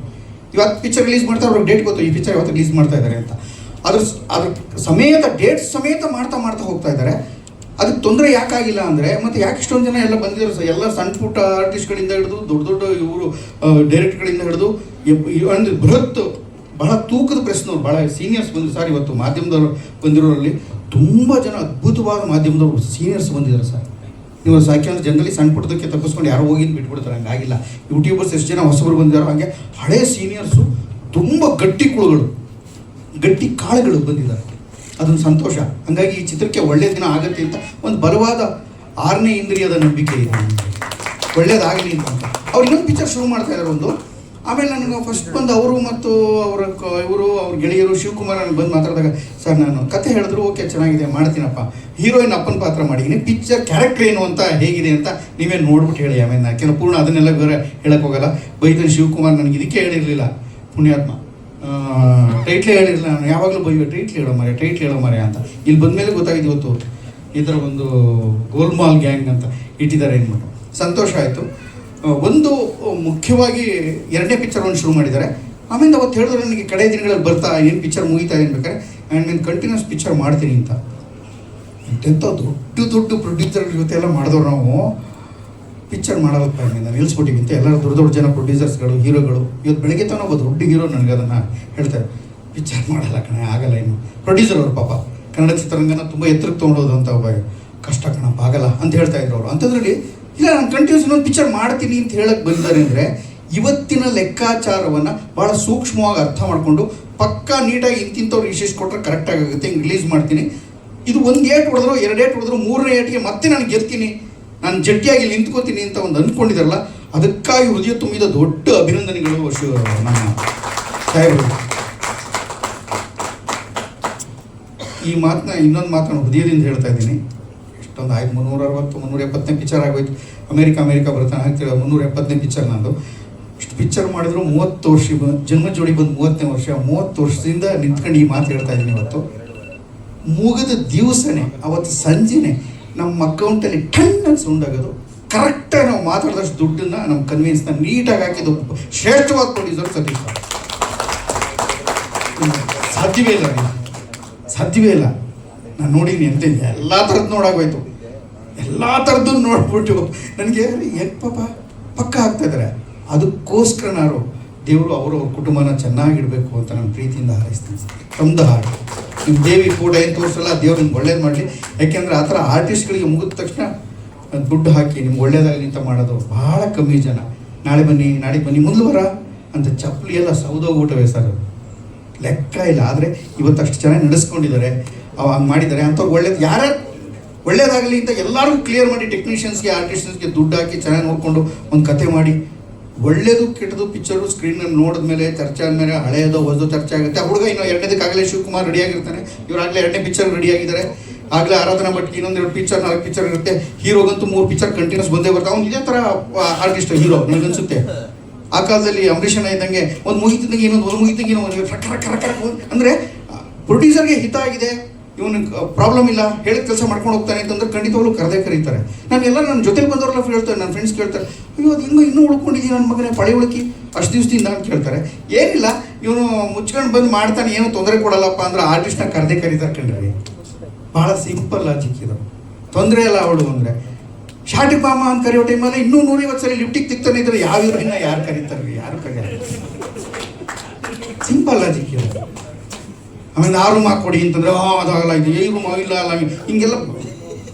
ಇವತ್ತು ಪಿಕ್ಚರ್ ರಿಲೀಸ್ ಮಾಡ್ತಾರೆ, ಅವ್ರಿಗೆ ಡೇಟ್ ಗೊತ್ತು, ಈ ಪಿಕ್ಚರ್ ಯಾವತ್ತು ರಿಲೀಸ್ ಮಾಡ್ತಾ ಇದ್ದಾರೆ ಅಂತ. ಅದ್ರ ಸಮೇತ ಡೇಟ್ ಸಮೇತ ಮಾಡ್ತಾ ಹೋಗ್ತಾ ಇದ್ದಾರೆ. ಅದಕ್ಕೆ ತೊಂದರೆ ಯಾಕಾಗಿಲ್ಲ ಅಂದರೆ, ಮತ್ತು ಯಾಕೆ ಇಷ್ಟೊಂದು ಜನ ಎಲ್ಲ ಬಂದಿದ್ದಾರೆ, ಎಲ್ಲ ಸಣ್ಣ ಪುಟ್ಟ ಆರ್ಟಿಸ್ಟ್ಗಳಿಂದ ಹಿಡಿದು ದೊಡ್ಡ ಇವರು ಡೈರೆಕ್ಟ್ಗಳಿಂದ ಹಿಡಿದು ಒಂದು ಬೃಹತ್ ಬಹಳ ತೂಕದ ಪ್ರೆಸ್ನವ್ರು, ಭಾಳ ಸೀನಿಯರ್ಸ್ ಬಂದರು ಸರ್. ಇವತ್ತು ಮಾಧ್ಯಮದವರು ಬಂದಿರೋರಲ್ಲಿ ತುಂಬ ಜನ ಅದ್ಭುತವಾದ ಮಾಧ್ಯಮದವರು ಸೀನಿಯರ್ಸ್ ಬಂದಿದ್ದಾರೆ ಸರ್. ನೀವು ಯಾಕೆಂದ್ರೆ ಜನರಲಿ ಸಣ್ಣ ಪುಟ್ಟದಕ್ಕೆ ತಪ್ಪಿಸ್ಕೊಂಡು ಯಾರೋ ಹೋಗಿದ್ದು ಬಿಟ್ಬಿಡ್ತಾರೆ, ಹಂಗಾಗಿಲ್ಲ. ಯೂಟ್ಯೂಬರ್ಸ್ ಎಷ್ಟು ಜನ ಹೊಸಬರು ಬಂದಿದ್ದಾರೋ ಹಾಗೆ ಹಳೆ ಸೀನಿಯರ್ಸು ತುಂಬ ಗಟ್ಟಿ ಕಾಳುಗಳು ಬಂದಿದ್ದಾರೆ. ಅದೊಂದು ಸಂತೋಷ. ಹಾಗಾಗಿ ಈ ಚಿತ್ರಕ್ಕೆ ಒಳ್ಳೆಯ ದಿನ ಆಗುತ್ತೆ ಅಂತ ಒಂದು ಬಲವಾದ 6ನೇ ಇಂದ್ರಿಯದ ನಂಬಿಕೆ ಇದೆ, ಒಳ್ಳೇದಾಗಲಿ ಅಂತ. ಅವ್ರು ಇನ್ನೊಂದು ಪಿಕ್ಚರ್ ಶುರು ಮಾಡ್ತಾ ಇದ್ದಾರೆ ಒಂದು. ಆಮೇಲೆ ನನಗೆ ಫಸ್ಟ್ ಬಂದು ಅವರು ಮತ್ತು ಅವ್ರ ಗೆಳೆಯರು ಶಿವಕುಮಾರ್ ನನಗೆ ಬಂದು ಮಾತಾಡಿದಾಗ, ಸರ್ ನಾನು ಕತೆ ಹೇಳಿದ್ರು, ಓಕೆ ಚೆನ್ನಾಗಿದೆ ಮಾಡ್ತೀನಪ್ಪ, ಹೀರೋಯಿನ್ ಅಪ್ಪನ ಪಾತ್ರ ಮಾಡಿದ್ದೀನಿ, ಪಿಕ್ಚರ್ ಕ್ಯಾರೆಕ್ಟರ್ ಏನು ಅಂತ ಹೇಗಿದೆ ಅಂತ ನೀವೇ ನೋಡ್ಬಿಟ್ಟು ಹೇಳಿ. ಆಮೇಲೆ ಯಾಕೆಂದ್ರೆ ಪೂರ್ಣ ಅದನ್ನೆಲ್ಲ ಬೇರೆ ಹೇಳಕ್ಕೆ ಹೋಗಲ್ಲ. ಬೈತಾನೆ ಶಿವಕುಮಾರ್, ನನಗೆ ಇದಕ್ಕೆ ಹೇಳಿರಲಿಲ್ಲ ಪುಣ್ಯಾತ್ಮ, ಟೈಟ್ಲೇ ಹೇಳಿರಲಿಲ್ಲ. ನಾನು ಯಾವಾಗಲೂ ಬೈಯೋ ಟೈಟ್ಲ್ ಹೇಳೋ ಮರೆ ಅಂತ. ಇಲ್ಲಿ ಬಂದಮೇಲೆ ಗೊತ್ತಾಗಿದೆ ಇವತ್ತು ಈ ಥರ ಒಂದು ಗೋಲ್ಮಾಲ್ ಗ್ಯಾಂಗ್ ಅಂತ ಇಟ್ಟಿದ್ದಾರೆ ಅಂದ್ಬಿಟ್ಟು ಸಂತೋಷ ಆಯಿತು. ಒಂದು ಮುಖ್ಯವಾಗಿ 2ನೇ ಪಿಕ್ಚರ್ ಒಂದು ಶುರು ಮಾಡಿದ್ದಾರೆ. ಆಮೇಲೆ ಅವತ್ತು ಹೇಳಿದ್ರು ನನಗೆ ಕಡೆ ದಿನಗಳಲ್ಲಿ ಬರ್ತಾ ಏನು ಪಿಕ್ಚರ್ ಮುಗಿತಾ ಏನು ಬೇಕಾದ್ರೆ ಆ್ಯಂಡ್ ನಾನು ಕಂಟಿನ್ಯೂಸ್ ಪಿಕ್ಚರ್ ಮಾಡ್ತೀನಿ ಅಂತ. ಎಂಥ ದೊಡ್ಡ ಪ್ರೊಡ್ಯೂಸರ್ಗಳ ಜೊತೆ ಎಲ್ಲ ಮಾಡಿದವ್ರು ನಾವು ಪಿಕ್ಚರ್ ಮಾಡೋದಪ್ಪ ನಾನು ನಿಲ್ಲಿಸ್ಬಿಟ್ಟಿವಿ ಅಂತ. ಎಲ್ಲ ದೊಡ್ಡ ಜನ ಪ್ರೊಡ್ಯೂಸರ್ಸ್ಗಳು, ಹೀರೋಗಳು. ಇವತ್ತು ಬೆಳಗ್ಗೆ ತಾನು ಒಬ್ಬ ದೊಡ್ಡ ಹೀರೋ ನನಗೆ ಅದನ್ನು ಹೇಳ್ತಾರೆ, ಪಿಕ್ಚರ್ ಮಾಡಲ್ಲ ಕಣೆ, ಆಗಲ್ಲ. ಇನ್ನು ಪ್ರೊಡ್ಯೂಸರ್ ಅವರು ಪಾಪ ಕನ್ನಡ ಚಿತ್ರರಂಗನ ತುಂಬ ಎತ್ತರಕ್ಕೆ ತೊಗೊಂಡೋದು ಅಂತ ಒಬ್ಬ ಕಷ್ಟ ಕಣಪ್ಪ, ಆಗಲ್ಲ ಅಂತ ಹೇಳ್ತಾ ಇದ್ರು ಅವರು. ಅಂಥದ್ರಲ್ಲಿ ಇಲ್ಲ, ನಾನು ಕಂಟಿನ್ಯೂಸ್ ಇನ್ನೊಂದು ಪಿಕ್ಚರ್ ಮಾಡ್ತೀನಿ ಅಂತ ಹೇಳಕ್ಕೆ ಬಂದಿದ್ದಾರೆ ಅಂದರೆ ಇವತ್ತಿನ ಲೆಕ್ಕಾಚಾರವನ್ನು ಭಾಳ ಸೂಕ್ಷ್ಮವಾಗಿ ಅರ್ಥ ಮಾಡಿಕೊಂಡು ಪಕ್ಕಾ ನೀಟಾಗಿ ಇಂತಿಂಥವ್ರು ಇಷ್ಟಿಷ್ಟು ಕೊಟ್ಟರೆ ಕರೆಕ್ಟಾಗಿ ಆಗುತ್ತೆ, ಹಿಂಗೆ ರಿಲೀಸ್ ಮಾಡ್ತೀನಿ. ಇದು 1 ಏಟ್ ಹೊಡೆದ್ರು, 2 ಏಟ್ ಹೊಡೆದ್ರು, 3ನೇ ಏಟಿಗೆ ಮತ್ತೆ ನಾನು ಗೆಲ್ತೀನಿ, ನಾನು ಜಟ್ಟಿಯಾಗಿ ನಿಂತ್ಕೋತೀನಿ ಅಂತ ಒಂದು ಅಂದ್ಕೊಂಡಿದ್ದಾರಲ್ಲ, ಅದಕ್ಕಾಗಿ ಹೃದಯ ತುಂಬಿದ ದೊಡ್ಡ ಅಭಿನಂದನೆಗಳು ನಮ್ಮ ಸಾಹೇಬರು. ಈ ಮಾತನ್ನ ಇನ್ನೊಂದು ಮಾತನ್ನು ಹೃದಯದಿಂದ ಹೇಳ್ತಾ ಇದ್ದೀನಿ. ಎಷ್ಟೋ ಒಂದು ಆಯ್ತು 360 370ನೇ ಪಿಕ್ಚರ್ ಆಗೋಯ್ತು. ಅಮೇರಿಕಾ ಬರ್ತಾನೆ ಆಗ್ತಿರೋ 370ನೇ ಪಿಕ್ಚರ್ ನಂದು. ಇಷ್ಟು ಪಿಕ್ಚರ್ ಮಾಡಿದ್ರು 30 ವರ್ಷ ಜನ್ಮ ಜೋಡಿ ಬಂದು 30ನೇ ವರ್ಷ. 30 ವರ್ಷದಿಂದ ನಿಂತ್ಕೊಂಡು ಈ ಮಾತು ಹೇಳ್ತಾ ಇದ್ದೀನಿ. ಇವತ್ತು ಮುಗಿದ ದಿವಸನೇ ಅವತ್ತು ಸಂಜೆನೆ ನಮ್ಮ ಅಕೌಂಟಲ್ಲಿ ಟನ್ ಸೌಂಡ್ ಆಗೋದು. ಕರೆಕ್ಟಾಗಿ ನಾವು ಮಾತಾಡಿದಷ್ಟು ದುಡ್ಡನ್ನು ನಮ್ಮ ಕನ್ವಿನ್ಸ್ನ ನೀಟಾಗಿ ಹಾಕಿದ್ದು ಶ್ರೇಷ್ಠವಾದ ಪ್ರೊಡ್ಯೂಸರ್ ಸತೀಶ್. ಸಾಧ್ಯವೇ ಇಲ್ಲ. ನಾನು ನೋಡಿದ್ದೀನಿ ಅಂತ ಎಲ್ಲ ಥರದ್ದು ನೋಡಾಗೋಯ್ತು. ಎಲ್ಲ ಥರದ್ದು ನೋಡ್ಬಿಟ್ಟು ನನಗೆ ಹೆಂಗೆ ಪಕ್ಕ ಆಗ್ತಾ ಇದ್ದಾರೆ. ಅದಕ್ಕೋಸ್ಕರ ನಾನು ದೇವರು ಅವ್ರ ಕುಟುಂಬನ ಚೆನ್ನಾಗಿಡಬೇಕು ಅಂತ ನಾನು ಪ್ರೀತಿಯಿಂದ ಹಾರೈಸ್ತೀನಿ. ತಮ್ಮದು ಹಾಡು ನಿಮ್ಮ ದೇವಿ ಕೂಡ ಏನು ತೋರಿಸಲ್ಲ, ದೇವ್ರು ನಿಮ್ಗೆ ಒಳ್ಳೇದು ಮಾಡಲಿ. ಯಾಕೆಂದರೆ ಆ ಥರ ಆರ್ಟಿಸ್ಟ್ಗಳಿಗೆ ಮುಗಿದ ತಕ್ಷಣ ದುಡ್ಡು ಹಾಕಿ ನಿಮ್ಗೆ ಒಳ್ಳೇದಾಗಲಿ ಅಂತ ಮಾಡೋದು ಭಾಳ ಕಮ್ಮಿ ಜನ. ನಾಳೆ ಬನ್ನಿ ಮುಂದುವರ ಅಂತ ಚಪ್ಪಲಿ ಎಲ್ಲ ಸೌದೋಗ್ಬಿಟ್ಟವೆ ಸರ್, ಲೆಕ್ಕ ಇಲ್ಲ. ಆದರೆ ಇವತ್ತು ಅಷ್ಟು ಚೆನ್ನಾಗಿ ನಡೆಸ್ಕೊಂಡಿದ್ದಾರೆ, ಹಂಗೆ ಮಾಡಿದ್ದಾರೆ. ಅಂಥವ್ರು ಯಾರು ಒಳ್ಳೇದಾಗಲಿ ಅಂತ ಎಲ್ಲರಿಗೂ ಕ್ಲಿಯರ್ ಮಾಡಿ ಟೆಕ್ನಿಷಿಯನ್ಸ್ಗೆ ಆರ್ಟಿಸ್ಟ್ಸ್ಗೆ ದುಡ್ಡು ಹಾಕಿ ಚೆನ್ನಾಗಿ ನೋಡಿಕೊಂಡು ಒಂದು ಕತೆ ಮಾಡಿ ಒಳ್ಳೇದು ಕೆಟ್ಟದು ಪಿಕ್ಚರು ಸ್ಕ್ರೀನಲ್ಲಿ ನೋಡಿದ್ಮೇಲೆ ಚರ್ಚೆ ಆದಮೇಲೆ ಹಳೆಯದೋ ಹೊಸದು ಚರ್ಚೆ ಆಗುತ್ತೆ. ಆ ಹುಡುಗ ಇನ್ನು 2ನೇದಕ್ಕಾಗಲೇ ಶಿವಕುಮಾರ್ ರೆಡಿಯಾಗಿರ್ತಾನೆ, ಇವರಾಗಲೇ 2ನೇ ಪಿಕ್ಚರ್ ರೆಡಿಯಾಗಿದ್ದಾರೆ. ಆಗಲೇ ಆರಾಧನಾ ಭಟ್ಗೆ ಇನ್ನೊಂದು 2 ಪಿಕ್ಚರ್ 4 ಪಿಕ್ಚರ್ ಇರುತ್ತೆ. ಹೀರೋಗಂತೂ 3 ಪಿಕ್ಚರ್ ಕಂಟಿನ್ಯೂಸ್ ಬಂದೇ ಬರ್ತಾವೆ. ಅವ್ನು ಇದೇ ಥರ ಆರ್ಟಿಸ್ಟ್ ಹೀರೋ ನನಗನ್ಸುತ್ತೆ. ಆ ಕಾಲದಲ್ಲಿ ಅಂಬರೀಷನ ಇದ್ದಂಗೆ ಒಂದು ಮುಗಿತಿದ್ದಂಗೆ ಇನ್ನೊಂದು ಮುಗಿತಿದ್ದಂಗೆ ಅಂದರೆ ಪ್ರೊಡ್ಯೂಸರ್ಗೆ ಹಿತ ಆಗಿದೆ, ಇವನು ಪ್ರಾಬ್ಲಮ್ ಇಲ್ಲ, ಹೇಳಿದ ಕೆಲಸ ಮಾಡ್ಕೊಂಡು ಹೋಗ್ತಾನೆ ಅಂತಂದ್ರೆ ಖಂಡಿತವಾಗ್ಲೂ ಕರೀತಾರೆ. ನನ್ನ ಜೊತೆಲಿ ಬಂದವರೆಲ್ಲ ಹೇಳ್ತಾರೆ, ನನ್ನ ಫ್ರೆಂಡ್ಸ್ ಕೇಳ್ತಾರೆ, ಅಯ್ಯೋ ಅದು ಹಿಂಗೆ ಇನ್ನೂ ಉಳ್ಕೊಂಡಿದ್ದೀನಿ ನನ್ನ ಮಗನೇ ಪಳೆ ಉಳುಕಿ ಅಷ್ಟು ದಿವಸದಿಂದ ಅಂತ ಕೇಳ್ತಾರೆ. ಏನಿಲ್ಲ, ಇವನು ಮುಚ್ಕೊಂಡು ಬಂದು ಮಾಡ್ತಾನೆ, ಏನೋ ತೊಂದರೆ ಕೊಡಲ್ಲಪ್ಪ ಅಂದ್ರೆ ಆರ್ಟಿಸ್ಟ್ನ ಕರೀತಾರೆ ಕಣ್ರಿ. ಭಾಳ ಸಿಂಪಲ್ ಲಾಜಿಕ್ ಇದು, ತೊಂದರೆ ಇಲ್ಲ ಅವಳು ಅಂದರೆ. ಶಾಟಿ ಬಾಮ ಅಂತ ಕರೆಯೋ ಟೈಮಲ್ಲಿ ಇನ್ನೂ 150 ಸಲ ಲಿಫ್ಟಿಗೆ ತಿಕ್ತಾನೆ ಇದ್ರೆ ಯಾವ ಹೀರೋಯಿನ್ನ ಯಾರು ಕರೀತಾರೆ? ಯಾರು ಕರೆಯಲ್ಲ. ಸಿಂಪಲ್ ಲಾಜಿಕ್ ಇದು. ಆಮೇಲೆ ಆ ರೂಮ್ ಹಾಕ್ಕೊಡಿ ಅಂತಂದರೆ ಅದಾಗಲ್ಲ, ಇದು ಈ ರೂಮ್ ಇಲ್ಲ ಅಲ್ಲ, ಹಿಂಗೆಲ್ಲ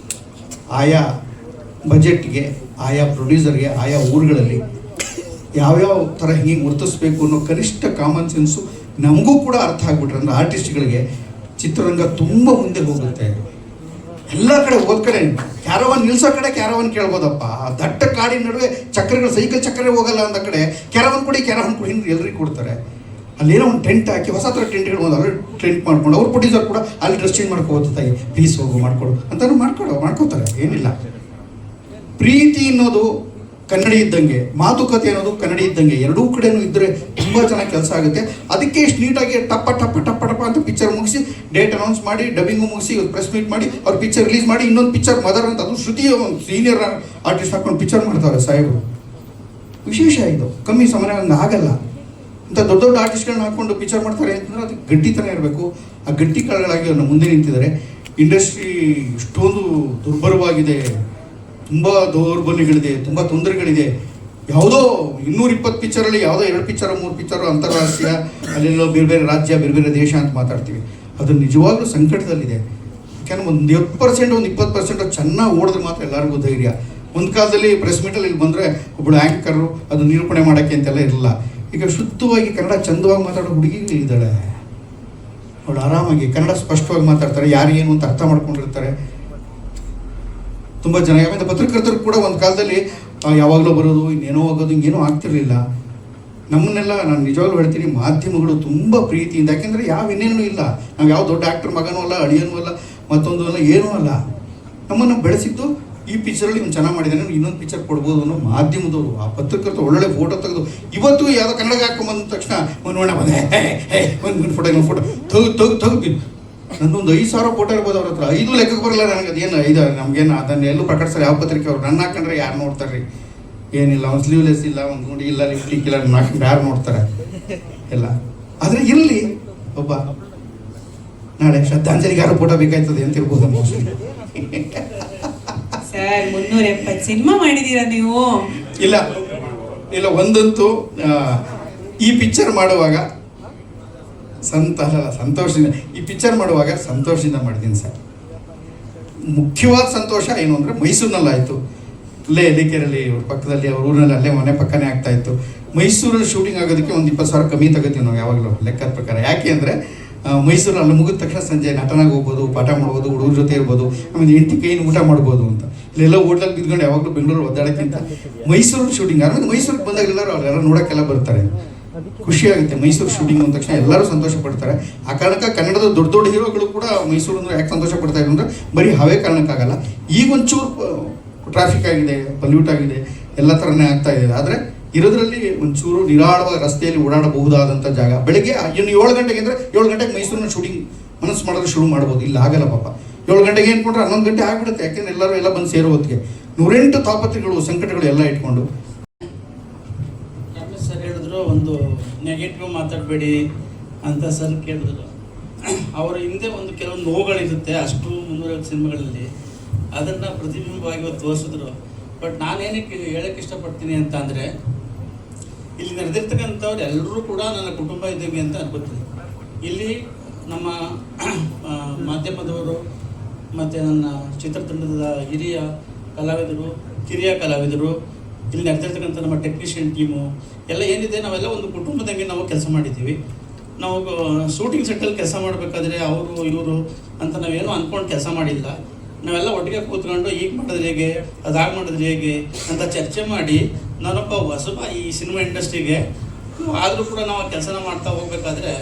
ಆಯಾ ಬಜೆಟ್ಗೆ, ಆಯಾ ಪ್ರೊಡ್ಯೂಸರ್ಗೆ, ಆಯಾ ಊರುಗಳಲ್ಲಿ ಯಾವ್ಯಾವ ಥರ ಹಿಂಗೆ ಗುರುತಿಸ್ಬೇಕು ಅನ್ನೋ ಕನಿಷ್ಠ ಕಾಮನ್ ಸೆನ್ಸು ನಮಗೂ ಕೂಡ ಅರ್ಥ ಆಗ್ಬಿಟ್ರೆ ಅಂದರೆ ಆರ್ಟಿಸ್ಟ್ಗಳಿಗೆ ಚಿತ್ರರಂಗ ತುಂಬ ಮುಂದೆ ಹೋಗುತ್ತೆ. ಎಲ್ಲ ಕಡೆ ಹೋದ ಕಡೆ ಕ್ಯಾರವನ್ ನಿಲ್ಸೋ ಕಡೆ ಕ್ಯಾರವನ್ ಕೇಳ್ಬೋದಪ್ಪ. ದಟ್ಟ ಕಾಡಿನ ನಡುವೆ ಚಕ್ರಗಳು, ಸೈಕಲ್ ಚಕ್ರ ಹೋಗಲ್ಲ ಅಂದ ಕಡೆ ಕ್ಯಾರವನ್ ಕೊಡಿ ಎಲ್ರಿಗೂ ಕೊಡ್ತಾರೆ. ಅಲ್ಲೇನೋ ಒಂದು ಟೆಂಟ್ ಹಾಕಿ ಹೊಸ ಥರ ಟೆಂಟ್ಗಳು ಒಂದು ಅಲ್ಲಿ ಟೆಂಟ್ ಮಾಡ್ಕೊಂಡು ಅವ್ರ ಪ್ರೊಡ್ಯೂಸರ್ ಕೂಡ ಅಲ್ಲಿ ಡ್ರೆಸ್ ಚೇಂಜ್ ಮಾಡ್ಕೋತಾಯಿ, ಪ್ಲೀಸ್ ಹೋಗು ಮಾಡ್ಕೊಡು ಅಂತ ಮಾಡ್ಕೋತಾರೆ. ಏನಿಲ್ಲ, ಪ್ರೀತಿ ಅನ್ನೋದು ಕನ್ನಡಿ ಇದ್ದಂಗೆ, ಮಾತುಕತೆ ಅನ್ನೋದು ಕನ್ನಡಿ ಇದ್ದಂಗೆ, ಎರಡೂ ಕಡೆನೂ ಇದ್ದರೆ ತುಂಬ ಚೆನ್ನಾಗಿ ಕೆಲಸ ಆಗುತ್ತೆ. ಅದಕ್ಕೆ ಇಷ್ಟು ನೀಟಾಗಿ ಟಪ್ಪ ಅಂತ ಪಿಕ್ಚರ್ ಮುಗಿಸಿ ಡೇಟ್ ಅನೌನ್ಸ್ ಮಾಡಿ ಡಬ್ಬಿಂಗು ಮುಗಿಸಿ ಪ್ರೆಸ್ ಮೀಟ್ ಮಾಡಿ ಅವ್ರು ಪಿಕ್ಚರ್ ರಿಲೀಸ್ ಮಾಡಿ ಇನ್ನೊಂದು ಪಿಕ್ಚರ್ ಮದರ್ ಅಂತ, ಅದು ಶ್ರುತಿ ಒಂದು ಸೀನಿಯರ್ ಆರ್ಟಿಸ್ಟ್ ಹಾಕೊಂಡು ಪಿಕ್ಚರ್ ಮಾಡ್ತಾರೆ ಸಾಹೇಬರು. ವಿಶೇಷ ಇದು, ಕಮ್ಮಿ ಸಮಯ ಹಂಗೆ ಆಗಲ್ಲ. ಅಂತ ದೊಡ್ಡ ಆರ್ಟಿಸ್ಟ್ಗಳನ್ನ ಹಾಕ್ಕೊಂಡು ಪಿಕ್ಚರ್ ಮಾಡ್ತಾರೆ ಅಂತಂದ್ರೆ ಅದು ಗಟ್ಟಿತನ ಇರಬೇಕು. ಆ ಗಟ್ಟಿ ಕಳೆಗಳಾಗಿ ಅವ್ರನ್ನ ಮುಂದೆ ನಿಂತಿದ್ದಾರೆ. ಇಂಡಸ್ಟ್ರಿ ಇಷ್ಟೊಂದು ದುರ್ಬಲವಾಗಿದೆ, ತುಂಬ ದೌರ್ಬಲ್ಯಗಳಿದೆ, ತುಂಬ ತೊಂದರೆಗಳಿದೆ. ಯಾವುದೋ 220 ಪಿಕ್ಚರಲ್ಲಿ ಯಾವುದೋ 2 ಪಿಕ್ಚರು 3 ಪಿಕ್ಚರು ಅಂತಾರಾಷ್ಟ್ರೀಯ, ಅಲ್ಲೆಲ್ಲೋ ಬೇರೆ ರಾಜ್ಯ ಬೇರೆ ದೇಶ ಅಂತ ಮಾತಾಡ್ತೀವಿ. ಅದು ನಿಜವಾಗ್ಲೂ ಸಂಕಟದಲ್ಲಿದೆ. ಯಾಕೆಂದ್ರೆ ಒಂದು 10% ಒಂದು 20% ಚೆನ್ನಾಗಿ ಓಡಿದ್ರೆ ಮಾತ್ರ ಎಲ್ಲರಿಗೂ ಧೈರ್ಯ. ಒಂದು ಕಾಲದಲ್ಲಿ ಪ್ರೆಸ್ ಮೀಟಲ್ಲಿ ಇಲ್ಲಿ ಬಂದರೆ ಒಬ್ಬಳು ಆ್ಯಂಕರು ಅದು ನಿರೂಪಣೆ ಮಾಡೋಕ್ಕೆ ಅಂತೆಲ್ಲ ಇರಲಿಲ್ಲ. ಈಗ ಶುದ್ಧವಾಗಿ ಕನ್ನಡ ಚಂದವಾಗಿ ಮಾತಾಡೋ ಹುಡುಗಿಗಳಿದ್ದಾಳೆ, ಅವಳು ಆರಾಮಾಗಿ ಕನ್ನಡ ಸ್ಪಷ್ಟವಾಗಿ ಮಾತಾಡ್ತಾರೆ, ಯಾರು ಏನು ಅಂತ ಅರ್ಥ ಮಾಡ್ಕೊಂಡಿರ್ತಾರೆ ತುಂಬ ಜನ. ಯಾಕಂದರೆ ಪತ್ರಕರ್ತರು ಕೂಡ ಒಂದು ಕಾಲದಲ್ಲಿ ಯಾವಾಗಲೂ ಬರೋದು, ಇನ್ನೇನೋ ಆಗೋದು, ಹಿಂಗೇನೋ ಆಗ್ತಿರ್ಲಿಲ್ಲ. ನಮ್ಮನ್ನೆಲ್ಲ ನಾನು ನಿಜವಾಗ್ಲೂ ಹೇಳ್ತೀನಿ, ಮಾಧ್ಯಮಗಳು ತುಂಬ ಪ್ರೀತಿಯಿಂದ, ಯಾಕೆಂದರೆ ಇನ್ನೇನೂ ಇಲ್ಲ, ನಾವು ಯಾವ ದೊಡ್ಡ ಆ್ಯಕ್ಟರ್ ಮಗನೂ ಅಲ್ಲ, ಅಳಿಯನೂ ಅಲ್ಲ, ಮತ್ತೊಂದು ಅಲ್ಲ, ಏನೂ ಅಲ್ಲ. ನಮ್ಮನ್ನು ಬೆಳೆಸಿದ್ದು ಈ ಪಿಕ್ಚರಲ್ಲಿ ಇವ್ನು ಚೆನ್ನಾಗಿ ಮಾಡಿದ್ದಾನೆ, ಇನ್ನೊಂದು ಪಿಕ್ಚರ್ ಕೊಡ್ಬೋದು ಅನ್ನೋ ಮಾಧ್ಯಮದವರು. ಆ ಪತ್ರಕರ್ತರು ಒಳ್ಳೊಳ್ಳೆ ಫೋಟೋ ತೆಗೆದು ಇವತ್ತು ಯಾವುದೋ ಕನ್ನಡಕ್ಕೆ ಹಾಕೊಂಬಂದ ತಕ್ಷಣ ನೋಡ ಬಂದೆ ಒಂದು ಫೋಟೋ ತೆಗ್ದು ನನ್ನೊಂದು 5,000 ಫೋಟೋ ಇರ್ಬೋದು ಅವ್ರ ಹತ್ರ. 5 ಲೆಕ್ಕಕ್ಕೆ ಬರಲ್ಲ ನನಗೆ. ಅದೇನು 5 ನಮಗೇನು ಅದನ್ನು ಎಲ್ಲೂ ಪ್ರಕಟಿಸ್ತಾರೆ ಯಾವ ಪತ್ರಿಕೆ ಅವರು. ನನ್ನ ಹಾಕೊಂಡ್ರೆ ಯಾರು ನೋಡ್ತಾರೆ ರೀ? ಏನಿಲ್ಲ, ಒಂದು ಸ್ಲೀವ್ಲೆಸ್ ಇಲ್ಲ, ಒಂದು ಗುಂಡಿ ಇಲ್ಲ, ಲಿಪ್ಲಿಕ್ ಇಲ್ಲ, ನನ್ನ ಹಾಕೊಂಡು ಯಾರು ನೋಡ್ತಾರೆ ಎಲ್ಲ. ಆದರೆ ಇರಲಿ, ಒಬ್ಬ ನಾಳೆ ಶ್ರದ್ಧಾಂಜಲಿಗೆ ಯಾರು ಫೋಟೋ ಬೇಕಾಯ್ತದೆ ಅಂತ ಇರ್ಬೋದು ಮೋಸ್ಟ್ಲಿ. ಸರ್ 370 ಸಿನಿಮಾ ಮಾಡಿದ್ದೀರಾ ನೀವು? ಇಲ್ಲ ಒಂದಂತೂ ಈ ಪಿಕ್ಚರ್ ಮಾಡುವಾಗ ಸಂತೋಷದಿಂದ, ಈ ಪಿಕ್ಚರ್ ಮಾಡುವಾಗ ಸಂತೋಷದಿಂದ ಮಾಡಿದ್ದೀನಿ ಸರ್. ಮುಖ್ಯವಾದ ಸಂತೋಷ ಏನು ಅಂದರೆ ಮೈಸೂರಿನಲ್ಲಾಯಿತು, ಅಲ್ಲೇ ಎಲಿಕೆರೆಯಲ್ಲಿ ಅವ್ರ ಪಕ್ಕದಲ್ಲಿ, ಅವ್ರ ಊರಿನಲ್ಲಿ ಅಲ್ಲೇ ಮನೆ ಪಕ್ಕನೇ ಆಗ್ತಾಯಿತ್ತು. ಮೈಸೂರಲ್ಲಿ ಶೂಟಿಂಗ್ ಆಗೋದಕ್ಕೆ ಒಂದು 20,000 ಕಮ್ಮಿ ತಗೋತೀವಿ ನಾವು ಯಾವಾಗಲೂ ಲೆಕ್ಕದ ಪ್ರಕಾರ. ಯಾಕೆ ಅಂದರೆ ಮೈಸೂರಲ್ಲಿ ಅಲ್ಲಿ ಮುಗಿದ ತಕ್ಷಣ ಸಂಜೆ ನಟನಾಗಿ ಹೋಗ್ಬೋದು, ಪಾಠ ಮಾಡ್ಬೋದು, ಹುಡುಗರ ಜೊತೆ ಇರ್ಬೋದು, ಆಮೇಲೆ ಹೆಂಡತಿ ಕೈಯಿಂದ ಊಟ ಮಾಡ್ಬೋದು ಅಂತ. ಇಲ್ಲೆಲ್ಲ ಹೋಟ್ಲಲ್ಲಿ ಬಿದ್ಕೊಂಡು ಯಾವಾಗಲೂ ಬೆಂಗಳೂರು ಒದ್ದಾಡೋಕ್ಕಿಂತ ಮೈಸೂರಲ್ಲಿ ಶೂಟಿಂಗ್ ಆಮೇಲೆ ಮೈಸೂರಿಗೆ ಬಂದಾಗ ಎಲ್ಲರೂ ಅವರೆಲ್ಲ ನೋಡೋಕ್ಕೆಲ್ಲ ಬರ್ತಾರೆ. ಖುಷಿಯಾಗುತ್ತೆ. ಮೈಸೂರು ಶೂಟಿಂಗ್ ಅಂದ ತಕ್ಷಣ ಎಲ್ಲರೂ ಸಂತೋಷ ಪಡ್ತಾರೆ. ಆ ಕಾರಣಕ್ಕೆ ಕನ್ನಡದ ದೊಡ್ಡ ದೊಡ್ಡ ಹೀರೋಗಳು ಕೂಡ ಮೈಸೂರು ಅಂದರೆ ಯಾಕೆ ಸಂತೋಷ ಪಡ್ತಾ ಇದ್ರು ಅಂದರೆ ಬರೀ ಹವೇ ಕಾರಣಕ್ಕಾಗಲ್ಲ. ಈಗ ಒಂಚೂರು ಟ್ರಾಫಿಕ್ ಆಗಿದೆ, ಪಲ್ಯೂಟ್ ಆಗಿದೆ, ಎಲ್ಲ ಥರನೇ ಆಗ್ತಾ ಇದೆ. ಆದರೆ ಇರೋದ್ರಲ್ಲಿ ಒಂಚೂರು ನಿರಾಳವಾಗಿ ರಸ್ತೆಯಲ್ಲಿ ಓಡಾಡಬಹುದಾದಂಥ ಜಾಗ. ಬೆಳಗ್ಗೆ ಇನ್ನು 7 ಗಂಟೆಗೆ ಅಂದರೆ 7 ಗಂಟೆಗೆ ಮೈಸೂರಿನ ಶೂಟಿಂಗ್ ಮನಸ್ಸು ಮಾಡಿದ್ರೆ ಶುರು ಮಾಡ್ಬೋದು. ಇಲ್ಲ ಆಗಲ್ಲ ಪಾಪ. 7 ಗಂಟೆಗೆ ಏನ್ಕೊಂಡ್ರೆ 11 ಗಂಟೆ ಆಗಿಬಿಡುತ್ತೆ. ಯಾಕೆಂದ್ರೆ ಎಲ್ಲರೂ ಎಲ್ಲ ಬಂದು ಸೇರೋ ಹೊತ್ತಿಗೆ 108 ತಾಪತ್ರೆಗಳು, ಸಂಕಟಗಳು ಎಲ್ಲ ಇಟ್ಕೊಂಡು. ಸರ್ ಹೇಳಿದ್ರು ಒಂದು ನೆಗೆಟಿವ್ ಮಾತಾಡಬೇಡಿ ಅಂತ ಸರ್ ಕೇಳಿದ್ರು. ಅವರ ಹಿಂದೆ ಒಂದು ಕೆಲವೊಂದು ನೋವುಗಳಿರುತ್ತೆ ಅಷ್ಟು 350 ಸಿನಿಮಾಗಳಲ್ಲಿ, ಅದನ್ನು ಪ್ರತಿಬಿಂಬವಾಗಿ ತೋರಿಸಿದ್ರು. ಬಟ್ ನಾನೇನಕ್ಕೆ ಹೇಳಕ್ಕೆ ಇಷ್ಟಪಡ್ತೀನಿ ಅಂತ ಅಂದರೆ, ಇಲ್ಲಿ ನಡೆದಿರ್ತಕ್ಕಂಥವ್ರು ಎಲ್ಲರೂ ಕೂಡ ನನ್ನ ಕುಟುಂಬ ಇದ್ದೀವಿ ಅಂತ ಅನ್ಕೋತೀನಿ. ಇಲ್ಲಿ ನಮ್ಮ ಮಾಧ್ಯಮದವರು ಮತ್ತು ನನ್ನ ಚಿತ್ರತಂಡದ ಹಿರಿಯ ಕಲಾವಿದರು, ಕಿರಿಯ ಕಲಾವಿದರು, ಇಲ್ಲಿ ನಡೆದಿರ್ತಕ್ಕಂಥ ನಮ್ಮ ಟೆಕ್ನಿಷಿಯನ್ ಟೀಮು ಎಲ್ಲ ಏನಿದೆ, ನಾವೆಲ್ಲ ಒಂದು ಕುಟುಂಬದಂಗೆ ನಾವು ಕೆಲಸ ಮಾಡಿದ್ದೀವಿ. ನಾವು ಶೂಟಿಂಗ್ ಸೆಟ್ಟಲ್ಲಿ ಕೆಲಸ ಮಾಡಬೇಕಾದ್ರೆ ಅವರು ಇವರು ಅಂತ ನಾವೇನೋ ಅಂದ್ಕೊಂಡು ಕೆಲಸ ಮಾಡಿಲ್ಲ. ನಾವೆಲ್ಲ ಒಟ್ಟಿಗೆ ಕೂತ್ಕೊಂಡು ಈಗ ಮಾಡಿದ್ರೆ ಹೇಗೆ, ಅದಾಗಿ ಮಾಡಿದ್ರೆ ಹೇಗೆ ಅಂತ ಚರ್ಚೆ ಮಾಡಿ ನಾನೊಬ್ಬ ಹೊಸಬ ಈ ಸಿನಿಮಾ ಇಂಡಸ್ಟ್ರಿಗೆ, ಆದರೂ ಕೂಡ ನಾವು ಕೆಲಸನ ಮಾಡ್ತಾ ಹೋಗ್ಬೇಕಾದ್ರೆ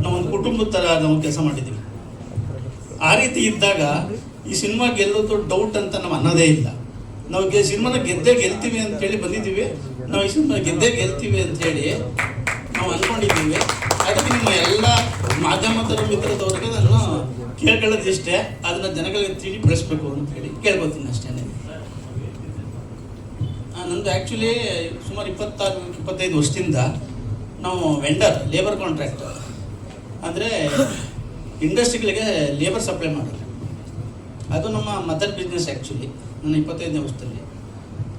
ನಾವೊಂದು ಕುಟುಂಬದ ಥರ ನಾವು ಕೆಲಸ ಮಾಡಿದ್ದೀವಿ. ಆ ರೀತಿ ಇದ್ದಾಗ ಈ ಸಿನಿಮಾ ಗೆಲ್ಲೋದು ಡೌಟ್ ಅಂತ ನಾವು ಅನ್ನೋದೇ ಇಲ್ಲ. ನಾವು ಸಿನಿಮಾನ ಗೆಲ್ತೀವಿ ಅಂತೇಳಿ ಬಂದಿದ್ದೀವಿ. ನಾವು ಈ ಸಿನಿಮಾ ಗೆಲ್ತೀವಿ ಅಂಥೇಳಿ ನಾವು ಅಂದ್ಕೊಂಡಿದ್ದೀವಿ. ಅದಕ್ಕೆ ನಿಮ್ಮ ಎಲ್ಲ ಮಾಧ್ಯಮದವರು, ಮಿತ್ರದವ್ರಿಗೆ ನಾನು ಕೇಳ್ಕೊಳ್ಳೋದಿಷ್ಟೇ, ಅದನ್ನು ಜನಗಳಿಗೆ ತಿಳಿಪಡಿಸ್ಬೇಕು ಅಂತೇಳಿ ಕೇಳ್ಕೊತೀನಿ ಅಷ್ಟೇ. ನಂದು ಆ್ಯಕ್ಚುಲಿ ಸುಮಾರು 24-25 ವರ್ಷದಿಂದ ನಾವು ವೆಂಡರ್, ಲೇಬರ್ ಕಾಂಟ್ರಾಕ್ಟ್ ಅಂದರೆ ಇಂಡಸ್ಟ್ರಿಗಳಿಗೆ ಲೇಬರ್ ಸಪ್ಲೈ ಮಾಡೋದು. ಅದು ನಮ್ಮ ಮದರ್ ಬಿಸ್ನೆಸ್. ಆ್ಯಕ್ಚುಲಿ ನನ್ನ 25ನೇ ವರ್ಷದಲ್ಲಿ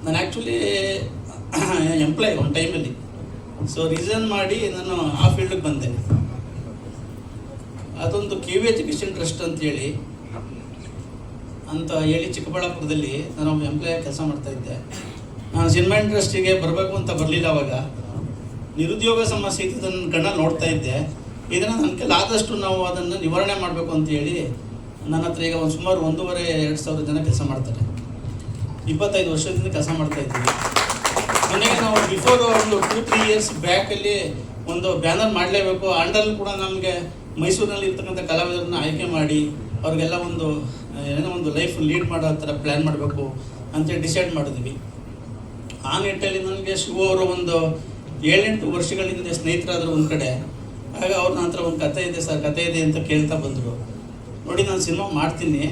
ನಾನು ಆ್ಯಕ್ಚುಲಿ ಎಂಪ್ಲಾಯ್ ಒಂದು ಟೈಮಲ್ಲಿ. ಸೊ ರಿಸೈನ್ ಮಾಡಿ ನಾನು ಆ ಫೀಲ್ಡಿಗೆ ಬಂದೆ. ಅದೊಂದು KV ಎಜುಕೇಷನ್ ಟ್ರಸ್ಟ್ ಅಂತೇಳಿ ಚಿಕ್ಕಬಳ್ಳಾಪುರದಲ್ಲಿ ನಾನು ಎಂಪ್ಲಾಯ್ ಕೆಲಸ ಮಾಡ್ತಾಯಿದ್ದೆ. ನಾನು ಸಿನಿಮಾ ಇಂಡಸ್ಟ್ರಿಗೆ ಬರಬೇಕು ಅಂತ ಬರಲಿಲ್ಲ. ಅವಾಗ ನಿರುದ್ಯೋಗ ಸಮಸ್ಯೆ ಇದ್ದು ನನ್ನ ಕಣ್ಣಲ್ಲಿ ನೋಡ್ತಾ ಇದ್ದೆ. ಇದನ್ನು ನನ್ನ ಕೈಲಿ ಆದಷ್ಟು ನಾವು ಅದನ್ನು ನಿವಾರಣೆ ಮಾಡಬೇಕು ಅಂತೇಳಿ ನನ್ನ ಹತ್ರ ಈಗ ಒಂದು ಸುಮಾರು 1,500-2,000 ಜನ ಕೆಲಸ ಮಾಡ್ತಾರೆ. 25 ವರ್ಷದಿಂದ ಕೆಲಸ ಮಾಡ್ತಾಯಿದ್ದೀವಿ. ಮನೆಗೆ ನಾವು ಬಿಫೋರ್ ಒಂದು 2-3 ಇಯರ್ಸ್ ಬ್ಯಾಕಲ್ಲಿ ಒಂದು ಬ್ಯಾನರ್ ಮಾಡಲೇಬೇಕು. ಅಂಡಲ್ಲಿ ಕೂಡ ನಮಗೆ ಮೈಸೂರಿನಲ್ಲಿ ಇರ್ತಕ್ಕಂಥ ಕಲಾವಿದರನ್ನ ಆಯ್ಕೆ ಮಾಡಿ ಅವ್ರಿಗೆಲ್ಲ ಏನೋ ಒಂದು ಲೈಫ್ ಲೀಡ್ ಮಾಡೋ ಥರ ಪ್ಲ್ಯಾನ್ ಮಾಡಬೇಕು ಅಂತೇಳಿ ಡಿಸೈಡ್ ಮಾಡಿದ್ವಿ. ಆ ನಿಟ್ಟಲ್ಲಿ ನನಗೆ ಶಿವ ಅವರು ಒಂದು 7-8 ವರ್ಷಗಳಿಂದ ಸ್ನೇಹಿತರಾದರು ಒಂದು ಕಡೆ. ಆಗ ಅವ್ರ ನಂತರ ಒಂದು ಕತೆ ಇದೆ ಸರ್, ಕತೆ ಇದೆ ಅಂತ ಕೇಳ್ತಾ ಬಂದರು. ನೋಡಿ, ನಾನು ಸಿನಿಮಾ ಮಾಡ್ತೀನಿ,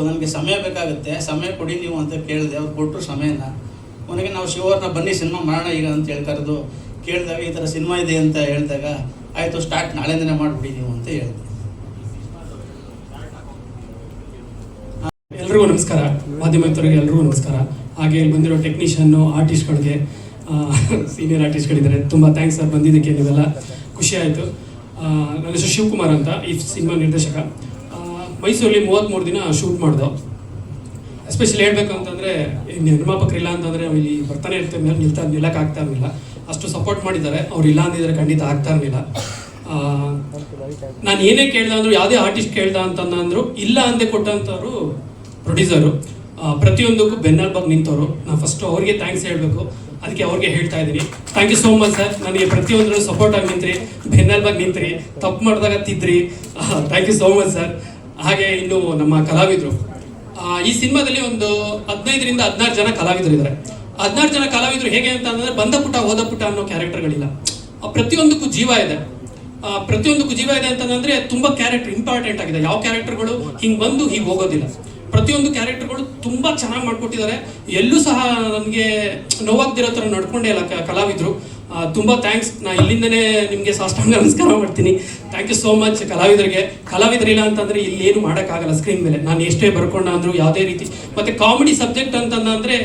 ನನಗೆ ಸಮಯ ಬೇಕಾಗುತ್ತೆ, ಸಮಯ ಕೊಡಿ ನೀವು ಅಂತ ಕೇಳಿದೆ. ಅವ್ರು ಕೊಟ್ಟರು ಸಮಯನ. ಕೊನೆಗೆ ನಾವು ಶಿವವ್ರನ್ನ ಬನ್ನಿ ಸಿನಿಮಾ ಮಾಡೋಣ ಈಗ ಅಂತ ಕರೆದು ಕೇಳಿದಾಗ ಈ ಥರ ಸಿನಿಮಾ ಇದೆ ಅಂತ ಹೇಳಿದಾಗ, ಆಯಿತು ಸ್ಟಾರ್ಟ್ ನಾಳೆಯಿಂದನೇ ಮಾಡಿಬಿಡಿ ನೀವು ಅಂತ ಹೇಳಿದೆ. ಎಲ್ರಿಗೂ ನಮಸ್ಕಾರ, ಮಾಧ್ಯಮದವರಿಗೆ ಎಲ್ರಿಗೂ ನಮಸ್ಕಾರ. ಹಾಗೆ ಇಲ್ಲಿ ಬಂದಿರೋ ಟೆಕ್ನಿಷಿಯನ್ನು, ಆರ್ಟಿಸ್ಟ್ಗಳಿಗೆ, ಸೀನಿಯರ್ ಆರ್ಟಿಸ್ಟ್ಗಳಿದ್ದಾರೆ, ತುಂಬ ಥ್ಯಾಂಕ್ಸ್ ಸರ್ ಬಂದಿದ್ದಕ್ಕೆ. ನೀವೆಲ್ಲ ಖುಷಿ ಆಯಿತು. ನನ್ನ ಹೆಸರು ಶಿವಕುಮಾರ್ ಅಂತ, ಈ ಸಿನಿಮಾ ನಿರ್ದೇಶಕ. ಮೈಸೂರಲ್ಲಿ 33 ದಿನ ಶೂಟ್ ಮಾಡಿದೋ. ಎಸ್ಪೆಷಲಿ ಹೇಳಬೇಕು ಅಂತಂದರೆ, ನಿರ್ಮಾಪಕರಿಲ್ಲ ಅಂತಂದರೆ ನಾವು ಇಲ್ಲಿ ಬರ್ತಾನೆ ಇರ್ತೀವಿ, ನಿಲ್ಲಕ್ಕಾಗ್ತಾ ಇರಲಿಲ್ಲ. ಅಷ್ಟು ಸಪೋರ್ಟ್ ಮಾಡಿದ್ದಾರೆ. ಅವ್ರು ಇಲ್ಲ ಅಂದಿದ್ರೆ ಖಂಡಿತ ಆಗ್ತಾ ಇರಲಿಲ್ಲ. ನಾನು ಏನೇ ಕೇಳ್ದೆ ಅಂದರು, ಯಾವುದೇ ಆರ್ಟಿಸ್ಟ್ ಕೇಳ್ದ ಅಂತಂದ್ರು ಇಲ್ಲ ಅಂದೆ ಕೊಟ್ಟಂಥವ್ರು ಪ್ರೊಡ್ಯೂಸರು. ಪ್ರತಿಯೊಂದಕ್ಕೂ ಬೆನ್ನೆಲುಬಾಗಿ ನಿಂತವರು. ನಾನು ಫಸ್ಟು ಅವ್ರಿಗೆ ಥ್ಯಾಂಕ್ಸ್ ಹೇಳಬೇಕು. ಅದಕ್ಕೆ ಅವ್ರಿಗೆ ಹೇಳ್ತಾ ಇದ್ದೀನಿ, thank you so much sir. ನನಗೆ ಪ್ರತಿಯೊಂದರಲ್ಲೂ ಸಪೋರ್ಟಾಗಿ ನಿಂತ್ರಿ, ಬೆನ್ನೆಲುಬಾಗಿ ನಿಂತ್ರಿ, ತಪ್ಪು ಮಾಡಿದಾಗ ತಿದ್ರಿ. Thank you so much sir. ಹಾಗೆ ಇನ್ನು ನಮ್ಮ ಕಲಾವಿದರು, ಈ ಸಿನಿಮಾದಲ್ಲಿ ಒಂದು 15-16 ಜನ ಕಲಾವಿದರಿದ್ದಾರೆ. 16 ಜನ ಕಲಾವಿದರು ಹೇಗೆ ಅಂತ ಅಂದರೆ, ಬಂದ ಪುಟ ಹೋದ ಪುಟ ಅನ್ನೋ ಕ್ಯಾರೆಕ್ಟರ್ಗಳಿಲ್ಲ. ಪ್ರತಿಯೊಂದಕ್ಕೂ ಜೀವ ಇದೆ. ಪ್ರತಿಯೊಂದಕ್ಕೂ ಜೀವ ಇದೆ ಅಂತಂದರೆ ತುಂಬ ಕ್ಯಾರೆಕ್ಟರ್ ಇಂಪಾರ್ಟೆಂಟ್ ಆಗಿದೆ. ಯಾವ ಕ್ಯಾರೆಕ್ಟರ್ಗಳು ಹಿಂಗೆ ಬಂದು ಹೀಗೆ ಹೋಗೋದಿಲ್ಲ. ಪ್ರತಿಯೊಂದು ಕ್ಯಾರೆಕ್ಟರ್ಗಳು ತುಂಬ ಚೆನ್ನಾಗಿ ಮಾಡಿಕೊಟ್ಟಿದ್ದಾರೆ. ಎಲ್ಲೂ ಸಹ ನನಗೆ ನೋವಾಗ್ದಿರೋ ಥರ ನಡ್ಕೊಂಡೇ ಇಲ್ಲ ಕಲಾವಿದರು. ತುಂಬ ಥ್ಯಾಂಕ್ಸ್. ನಾನು ಇಲ್ಲಿಂದನೇ ನಿಮಗೆ ಸಾಷ್ಟಾಂಗ ನಮಸ್ಕಾರ ಮಾಡ್ತೀನಿ. ಥ್ಯಾಂಕ್ ಯು ಸೋ ಮಚ್ ಕಲಾವಿದರಿಗೆ. ಕಲಾವಿದರಿಲ್ಲ ಅಂತಂದರೆ ಇಲ್ಲಿ ಏನು ಮಾಡೋಕ್ಕಾಗಲ್ಲ ಸ್ಕ್ರೀನ್ ಮೇಲೆ. ನಾನು ಎಷ್ಟೇ ಬರ್ಕೊಂಡ ಅಂದರೂ ಯಾವುದೇ ರೀತಿ. ಮತ್ತು ಕಾಮಿಡಿ ಸಬ್ಜೆಕ್ಟ್ ಅಂತಂದರೆ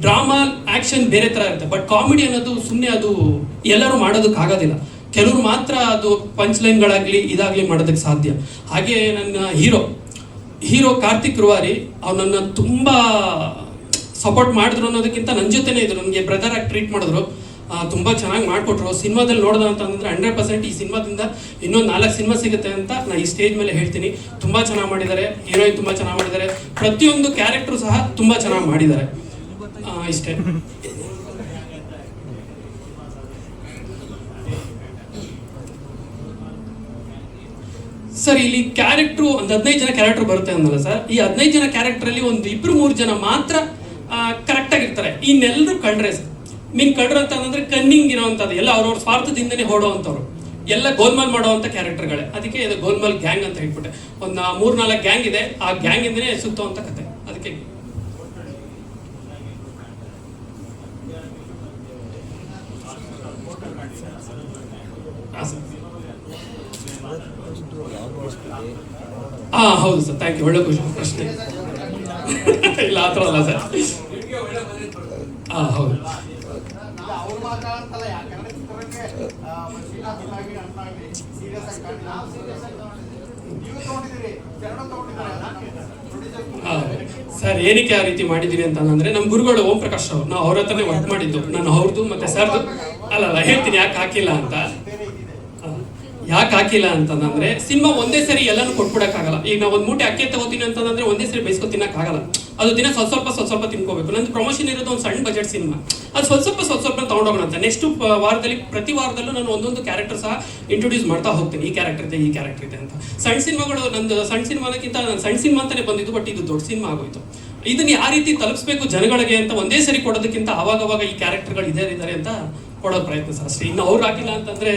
ಡ್ರಾಮಾ, ಆ್ಯಕ್ಷನ್ ಬೇರೆ ಥರ ಇರುತ್ತೆ. ಬಟ್ ಕಾಮಿಡಿ ಅನ್ನೋದು ಸುಮ್ಮನೆ ಅದು ಎಲ್ಲರೂ ಮಾಡೋದಕ್ಕಾಗೋದಿಲ್ಲ. ಕೆಲವರು ಮಾತ್ರ ಅದು ಪಂಚ್ ಲೈನ್ಗಳಾಗಲಿ ಇದಾಗಲಿ ಮಾಡೋದಕ್ಕೆ ಸಾಧ್ಯ. ಹಾಗೆ ನನ್ನ ಹೀರೋ ಕಾರ್ತಿಕ್ ರುವಾರಿ, ಅವನನ್ನು ತುಂಬ ಸಪೋರ್ಟ್ ಮಾಡಿದ್ರು ಅನ್ನೋದಕ್ಕಿಂತ ನನ್ನ ಜೊತೆನೇ ಇದ್ರು. ನನಗೆ ಬ್ರದರ್ ಆಗಿ ಟ್ರೀಟ್ ಮಾಡಿದ್ರು. ತುಂಬ ಚೆನ್ನಾಗಿ ಮಾಡಿಕೊಟ್ರು. ಸಿನಿಮಾದಲ್ಲಿ ನೋಡೋದು ಅಂತಂದರೆ 100% ಈ ಸಿನಿಮಾದಿಂದ ಇನ್ನೊಂದು 4 ಸಿನಿಮಾ ಸಿಗುತ್ತೆ ಅಂತ ನಾನು ಈ ಸ್ಟೇಜ್ ಮೇಲೆ ಹೇಳ್ತೀನಿ. ತುಂಬ ಚೆನ್ನಾಗಿ ಮಾಡಿದ್ದಾರೆ. ಹೀರೋಯಿನ್ ತುಂಬ ಚೆನ್ನಾಗಿ ಮಾಡಿದ್ದಾರೆ. ಪ್ರತಿಯೊಂದು ಕ್ಯಾರೆಕ್ಟ್ರು ಸಹ ತುಂಬ ಚೆನ್ನಾಗಿ ಮಾಡಿದ್ದಾರೆ. ಇಷ್ಟೇ. ಸರ್ ಇಲ್ಲಿ ಕ್ಯಾರೆಕ್ಟ್ರು ಒಂದು 15 ಜನ ಕ್ಯಾರೆಕ್ಟರ್ ಬರುತ್ತೆ ಅಂದಲ್ಲ ಸರ್, ಈ 15 ಜನ ಕ್ಯಾರೆಕ್ಟ್ರಲ್ಲಿ ಒಂದು 2-3 ಜನ ಮಾತ್ರ ಕರೆಕ್ಟಾಗಿರ್ತಾರೆ. ಇನ್ನೆಲ್ಲರೂ ಕಳ್ರೆ ಸರ್. ಕಳ್ರು ಅಂತಂದ್ರೆ ಕನ್ನಿಂಗ್ ಇರೋವಂಥದ್ದು, ಎಲ್ಲ ಅವ್ರವ್ರ ಸ್ವಾರ್ಥದಿಂದನೇ ಹೊಡೋವಂಥವ್ರು, ಎಲ್ಲ ಗೋಲ್ಮಾಲ್ ಮಾಡೋವಂಥ ಕ್ಯಾರೆಕ್ಟರ್ಗಳೇ. ಅದಕ್ಕೆ ಇದು ಗೋಲ್ಮಾಲ್ ಗ್ಯಾಂಗ್ ಅಂತ ಹೇಳ್ಬಿಟ್ಟೆ. ಒಂದು 3-4 ಗ್ಯಾಂಗ್ ಇದೆ, ಆ ಗ್ಯಾಂಗಿಂದನೇ ಸುತ್ತುವಂಥ ಕತೆ. ಅದಕ್ಕೆ ಹೌದು ಸರ್, ಥ್ಯಾಂಕ್ ಯು. ಒಳ್ಳೆ ಪ್ರಶ್ನೆ. ಇಲ್ಲ ಆ ಥರ ಅಲ್ಲ ಸರ್. ಹೌದು. ಸರ್ ಏನಕ್ಕೆ ಆ ರೀತಿ ಮಾಡಿದ್ದೀನಿ ಅಂತಂದ್ರೆ, ನಮ್ಮ ಗುರುಗಳು ಓಂ ಪ್ರಕಾಶ್ ಅವ್ರು, ನಾವು ಅವ್ರ ಹತ್ರನೇ ವರ್ಕ್ ಮಾಡಿದ್ದು. ನಾನು ಅವ್ರದ್ದು ಮತ್ತೆ ಸರ್ದು ಅಲ್ಲ ಹೇಳ್ತೀನಿ ಯಾಕೆ ಹಾಕಿಲ್ಲ ಅಂತಂದ್ರೆ, ಸಿನಿಮಾ ಒಂದೇ ಸರಿ ಎಲ್ಲಾನು ಕೊಟ್ಬಿಡಕ್ಕಾಗಲ್ಲ. ಈಗ ನಾವು ಒಂದು ಮೂಟೆ ಅಕ್ಕಿ ತಗೋತೀನಿ ಅಂತಂದ್ರೆ ಒಂದೇ ಸರಿ ಬೇಯಿಸ್ಕೊ ತಿನ್ನಕ್ಕಾಗಲ್ಲ. ಅದು ದಿನ ಸ್ವಲ್ಪ ತಿನ್ಕೋಬೇಕು. ನಂದು ಪ್ರಮೋಷನ್ ಇರೋದು ಒಂದು ಸಣ್ಣ ಬಜೆಟ್ ಸಿನಿಮಾ, ಅದು ಸ್ವಲ್ಪ ತಗೊಂಡೋಗೋಣ ಅಂತ. ನೆಕ್ಸ್ಟ್ ವಾರದಲ್ಲಿ ಪ್ರತಿ ವಾರದಲ್ಲೂ ನಾನು ಒಂದೊಂದು ಕ್ಯಾರೆಕ್ಟರ್ ಸಹ ಇಂಟ್ರೊಡ್ಯೂಸ್ ಮಾಡ್ತಾ ಹೋಗ್ತೀನಿ. ಈ ಕ್ಯಾರೆಕ್ಟರ್ ಇದೆ ಅಂತ. ಸಣ್ಣ ಸಿನಿಮಾಗಳು, ನಂದು ಸಣ್ಣ ಸಿನಿಮಾದಕ್ಕಿಂತ ನಾನು ಸಣ್ಣ ಸಿನಿಮಾ ಅಂತಾನೆ ಬಂದಿದ್ದು, ಬಟ್ ಇದು ದೊಡ್ಡ ಸಿನಿಮಾ ಆಗೋಯ್ತು. ಇದನ್ನ ಯಾವ ರೀತಿ ತಲುಪಿಸ್ಬೇಕು ಜನಗಳಿಗೆ ಅಂತ ಒಂದೇ ಸರಿ ಕೊಡೋದಕ್ಕಿಂತ ಅವಾಗ ಈ ಕ್ಯಾರೆಕ್ಟರ್ಗಳು ಇದ್ದಾರೆ ಅಂತ ಕೊಡೋ ಪ್ರಯತ್ನ ಸರ್ ಅಷ್ಟೇ. ಇನ್ನು ಅವ್ರು ಹಾಕಿಲ್ಲ ಅಂತಂದ್ರೆ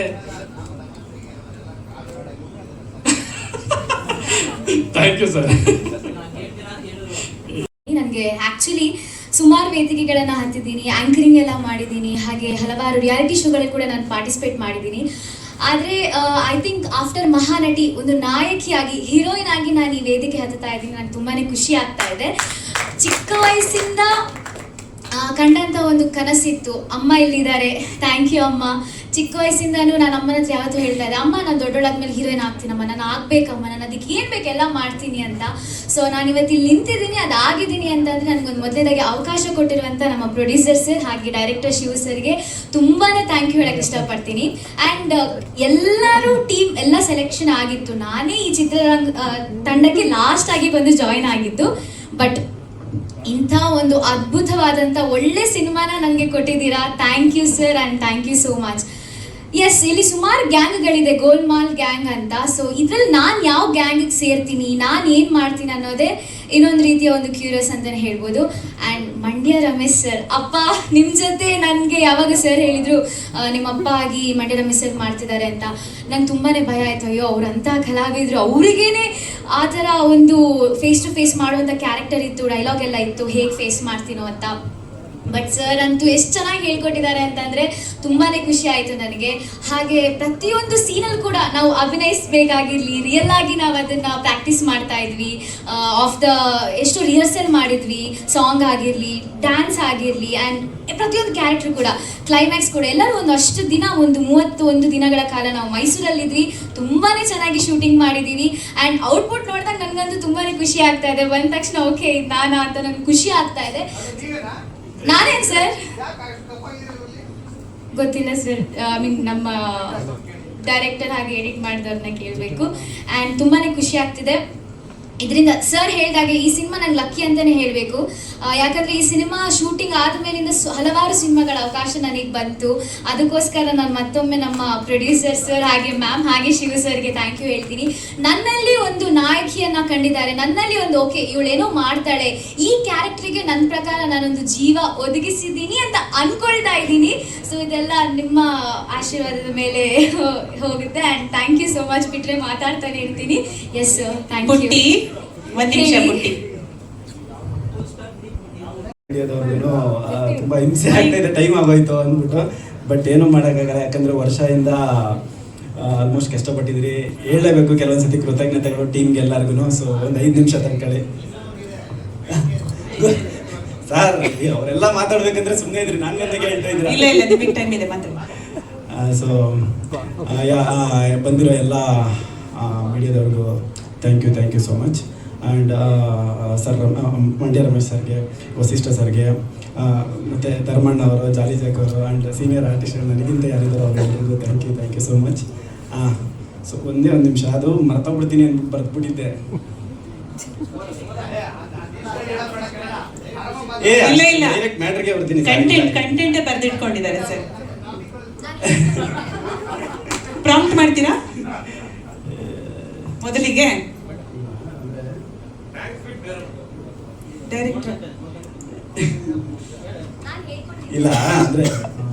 ಥ್ಯಾಂಕ್ ಯು ಸರ್. ನನಗೆ ಆ್ಯಕ್ಚುಲಿ ಸುಮಾರು ವೇದಿಕೆಗಳನ್ನು ಹತ್ತಿದ್ದೀನಿ, ಆ್ಯಂಕರಿಂಗ್ ಎಲ್ಲ ಮಾಡಿದ್ದೀನಿ, ಹಾಗೆ ಹಲವಾರು ರಿಯಾಲಿಟಿ ಶೋಗಳಲ್ಲಿ ಕೂಡ ನಾನು ಪಾರ್ಟಿಸಿಪೇಟ್ ಮಾಡಿದ್ದೀನಿ. ಆದರೆ ಐ ಥಿಂಕ್ ಆಫ್ಟರ್ ಮಹಾನಟಿ ಒಂದು ನಾಯಕಿಯಾಗಿ, ಹೀರೋಯಿನ್ ಆಗಿ ನಾನು ಈ ವೇದಿಕೆ ಹತ್ತುತ್ತಾ ಇದ್ದೀನಿ. ನನಗೆ ತುಂಬಾ ಖುಷಿ ಆಗ್ತಾ ಇದೆ. ಚಿಕ್ಕ ವಯಸ್ಸಿಂದ ಕಂಡಂಥ ಒಂದು ಕನಸಿತ್ತು. ಅಮ್ಮ ಇಲ್ಲಿದ್ದಾರೆ, ಥ್ಯಾಂಕ್ ಯು ಅಮ್ಮ. ಚಿಕ್ಕ ವಯಸ್ಸಿಂದನೂ ನಾನು ಅಮ್ಮನ ಹತ್ರ ಯಾವತ್ತೂ ಹೇಳ್ತಾ ಇದ್ದೆ, ಅಮ್ಮ ನಾನು ದೊಡ್ಡೊಳಾದ್ಮೇಲೆ ಹೀರೋಯಿನ್ ಆಗ್ತೀನಮ್ಮ, ನಾನು ಆಗ್ಬೇಕಮ್ಮ, ನಾನು ಅದಕ್ಕೆ ಏನು ಬೇಕೆಲ್ಲ ಮಾಡ್ತೀನಿ ಅಂತ. ಸೊ ನಾನು ಇವತ್ತು ಇಲ್ಲಿ ನಿಂತಿದ್ದೀನಿ, ಅದಾಗಿದ್ದೀನಿ ಅಂತಂದರೆ ನನಗೊಂದು ಮೊದಲೇದಾಗಿ ಅವಕಾಶ ಕೊಟ್ಟಿರುವಂಥ ನಮ್ಮ ಪ್ರೊಡ್ಯೂಸರ್ ಸರ್ ಹಾಗೆ ಡೈರೆಕ್ಟರ್ ಶಿವ ಸರ್ಗೆ ತುಂಬಾ ಥ್ಯಾಂಕ್ ಯು ಹೇಳೋಕ್ಕೆ ಇಷ್ಟಪಡ್ತೀನಿ. ಆ್ಯಂಡ್ ಎಲ್ಲರೂ ಟೀಮ್ ಎಲ್ಲ ಸೆಲೆಕ್ಷನ್ ಆಗಿತ್ತು. ನಾನೇ ಈ ತಂಡಕ್ಕೆ ಲಾಸ್ಟ್ ಆಗಿ ಬಂದು ಜಾಯಿನ್ ಆಗಿದ್ದು. ಬಟ್ ಇಂಥ ಒಂದು ಅದ್ಭುತವಾದಂಥ ಒಳ್ಳೆ ಸಿನಿಮಾನ ನನಗೆ ಕೊಟ್ಟಿದ್ದೀರಾ. Thank you sir and thank you so much. Yes, ಇಲ್ಲಿ ಸುಮಾರು ಗ್ಯಾಂಗ್ಗಳಿದೆ, ಗೋಲ್ಮಾಲ್ ಗ್ಯಾಂಗ್ ಅಂತ. ಸೊ ಇದರಲ್ಲಿ ನಾನು ಯಾವ ಗ್ಯಾಂಗಿಗೆ ಸೇರ್ತೀನಿ, ನಾನು ಏನು ಮಾಡ್ತೀನಿ ಅನ್ನೋದೇ ಇನ್ನೊಂದು ರೀತಿಯ ಒಂದು ಕ್ಯೂರಿಯಸ್ ಅಂತಲೇ ಹೇಳ್ಬೋದು. ಆ್ಯಂಡ್ ಮಂಡ್ಯ ರಮೇಶ್ ಸರ್, ಅಪ್ಪ ನಿಮ್ಮ ಜೊತೆ ನನಗೆ ಯಾವಾಗ ಸರ್ ಹೇಳಿದರು ನಿಮ್ಮ ಅಪ್ಪ ಆಗಿ ಮಂಡ್ಯ ರಮೇಶ್ ಸರ್ ಮಾಡ್ತಿದ್ದಾರೆ ಅಂತ, ನಂಗೆ ತುಂಬಾ ಭಯ ಆಯಿತು. ಅಯ್ಯೋ ಅವರಂಥ ಕಲಾವಿದರು, ಅವರಿಗೇನೆ ಆ ಥರ ಒಂದು ಫೇಸ್ ಟು ಫೇಸ್ ಮಾಡುವಂಥ ಕ್ಯಾರೆಕ್ಟರ್ ಇತ್ತು, ಡೈಲಾಗ್ ಎಲ್ಲ ಇತ್ತು, ಹೇಗೆ ಫೇಸ್ ಮಾಡ್ತೀನೋ ಅಂತ. ಬಟ್ ಸರ್ ಅಂತೂ ಎಷ್ಟು ಚೆನ್ನಾಗಿ ಹೇಳ್ಕೊಟ್ಟಿದ್ದಾರೆ ಅಂತಂದರೆ ತುಂಬಾ ಖುಷಿ ಆಯಿತು ನನಗೆ. ಹಾಗೆ ಪ್ರತಿಯೊಂದು ಸೀನಲ್ಲಿ ಕೂಡ ನಾವು ಅಭಿನಯಿಸಬೇಕಾಗಿರಲಿ, ರಿಯಲ್ ಆಗಿ ನಾವು ಅದನ್ನು ಪ್ರಾಕ್ಟೀಸ್ ಮಾಡ್ತಾ ಇದ್ವಿ. ಎಷ್ಟು ರಿಹರ್ಸಲ್ ಮಾಡಿದ್ವಿ, ಸಾಂಗ್ ಆಗಿರಲಿ, ಡ್ಯಾನ್ಸ್ ಆಗಿರಲಿ, ಆ್ಯಂಡ್ ಪ್ರತಿಯೊಂದು ಕ್ಯಾರೆಕ್ಟರ್ ಕೂಡ, ಕ್ಲೈಮ್ಯಾಕ್ಸ್ ಕೂಡ, ಎಲ್ಲರೂ ಒಂದು ದಿನ, ಒಂದು 31 ದಿನಗಳ ಕಾಲ ನಾವು ಮೈಸೂರಲ್ಲಿದ್ವಿ. ತುಂಬಾ ಚೆನ್ನಾಗಿ ಶೂಟಿಂಗ್ ಮಾಡಿದ್ದೀವಿ. ಆ್ಯಂಡ್ ಔಟ್ಪುಟ್ ನೋಡಿದಾಗ ನನಗಂತೂ ತುಂಬಾ ಖುಷಿ ಆಗ್ತಾ ಇದೆ. ಬಂದ ತಕ್ಷಣ ಓಕೆ ನಾನಾ ಅಂತ ನನಗೆ ಖುಷಿ ಆಗ್ತಾ ಇದೆ. ನಾನೇನು ಸರ್ ಗೊತ್ತಿಲ್ಲ ಸರ್, ಐ ಮೀನ್ ನಮ್ಮ ಡೈರೆಕ್ಟರ್ ಹಾಗೆ ಎಡಿಟ್ ಮಾಡಿದವ್ರನ್ನ ಕೇಳಬೇಕು. ಆ್ಯಂಡ್ ತುಂಬಾ ಖುಷಿ ಆಗ್ತಿದೆ ಇದರಿಂದ. ಸರ್ ಹೇಳಿದಾಗೆ ಈ ಸಿನಿಮಾ ನಂಗೆ ಲಕ್ಕಿ ಅಂತಲೇ ಹೇಳಬೇಕು. ಯಾಕಂದರೆ ಈ ಸಿನಿಮಾ ಶೂಟಿಂಗ್ ಆದಮೇಲಿಂದ ಹಲವಾರು ಸಿನಿಮಾಗಳ ಅವಕಾಶ ನನಗೆ ಬಂತು. ಅದಕ್ಕೋಸ್ಕರ ನಾನು ಮತ್ತೊಮ್ಮೆ ನಮ್ಮ ಪ್ರೊಡ್ಯೂಸರ್ ಸರ್ ಹಾಗೆ ಮ್ಯಾಮ್ ಹಾಗೆ ಶಿವ ಸರ್ಗೆ ಥ್ಯಾಂಕ್ ಯು ಹೇಳ್ತೀನಿ. ನನ್ನಲ್ಲಿ ಒಂದು ನಾಯಕಿಯನ್ನು ಕಂಡಿದ್ದಾರೆ, ನನ್ನಲ್ಲಿ ಒಂದು ಓಕೆ ಇವಳೇನೋ ಮಾಡ್ತಾಳೆ, ಈ ಕ್ಯಾರೆಕ್ಟ್ರಿಗೆ ನನ್ನ ಪ್ರಕಾರ ನಾನೊಂದು ಜೀವ ಒದಗಿಸಿದ್ದೀನಿ ಅಂತ ಅಂದ್ಕೊಳ್ತಾ ಇದ್ದೀನಿ. ಸೊ ಇದೆಲ್ಲ ನಿಮ್ಮ ಆಶೀರ್ವಾದದ ಮೇಲೆ ಹೋಗುತ್ತೆ. And thank you so much. ಬಿಟ್ಟರೆ ಮಾತಾಡ್ತಾನೆ ಇರ್ತೀನಿ. Yes thank you. ಒಂದು ನಿಮಿಷ ಪುಟ್ಟಿ. ತುಂಬ ಹಿಂಸೆ ಆಗ್ತಾಯಿದೆ, ಟೈಮ್ ಆಗೋಯ್ತು ಅಂದ್ಬಿಟ್ಟು. ಬಟ್ ಏನೂ ಮಾಡೋಕ್ಕಾಗಲ್ಲ, ಯಾಕಂದರೆ ವರ್ಷದಿಂದ ಆಲ್ಮೋಸ್ಟ್ ಕಷ್ಟಪಟ್ಟಿದ್ರಿ. ಹೇಳಲೇಬೇಕು ಕೆಲವೊಂದು ಸತಿ ಕೃತಜ್ಞತೆಗಳು ಟೀಮ್ಗೆ ಎಲ್ಲರಿಗೂ. ಸೊ ಒಂದು 5 ನಿಮಿಷ ತನಕಳಿ ಸರ್, ಅವರೆಲ್ಲ ಮಾತಾಡ್ಬೇಕಂದ್ರೆ ಸುಮ್ಮನೆ ಇದ್ರಿ, ನಾನು ಬಂದಾಗ ಹೇಳ್ತಾ ಇದ್ದೀರಾ. ಸೊ ಬಂದಿರೋ ಎಲ್ಲ ಮೀಡಿಯಾದವ್ರಿಗೂ thank you so much. And sir Mandya Ramesh ಸರ್ಗೆ, ವಸಿಷ್ಠ ಸರ್ಗೆ, ಮತ್ತು ಧರ್ಮಣ್ಣ ಅವರು, ಜಾಲಿ ಜಾಕ್ ಅವರು, ಆ್ಯಂಡ್ ಸೀನಿಯರ್ ಆರ್ಟಿಸ್ಟ್ ನನಗಿಂತ ಯಾರಿದ್ದಾರೋ ಅವರೆಲ್ಲರಿಗೂ thank you so much. So ಒಂದೇ ಒಂದು ನಿಮಿಷ, ಅದು ಮರ್ತೋಗ್ಬಿಡ್ತೀನಿ ಅಂದ್ಬಿಟ್ಟು ಬರೆದ್ಬಿಟ್ಟಿದ್ದೆ. ಡೈರೆಕ್ಟ್ ಮ್ಯಾಟ್ರಿಗೆ ಬರ್ತೀನಿ. Content ಬರೆದಿಟ್ಕೊಂಡಿದ್ದಾರೆ sir. ಪ್ರಾಂಪ್ಟ್ ಮಾಡ್ತೀರಾ? ಮೊದಲಿಗೆ ಡೈರೆಕ್ಟರ್ ಇಲ್ಲ ಅಂದರೆ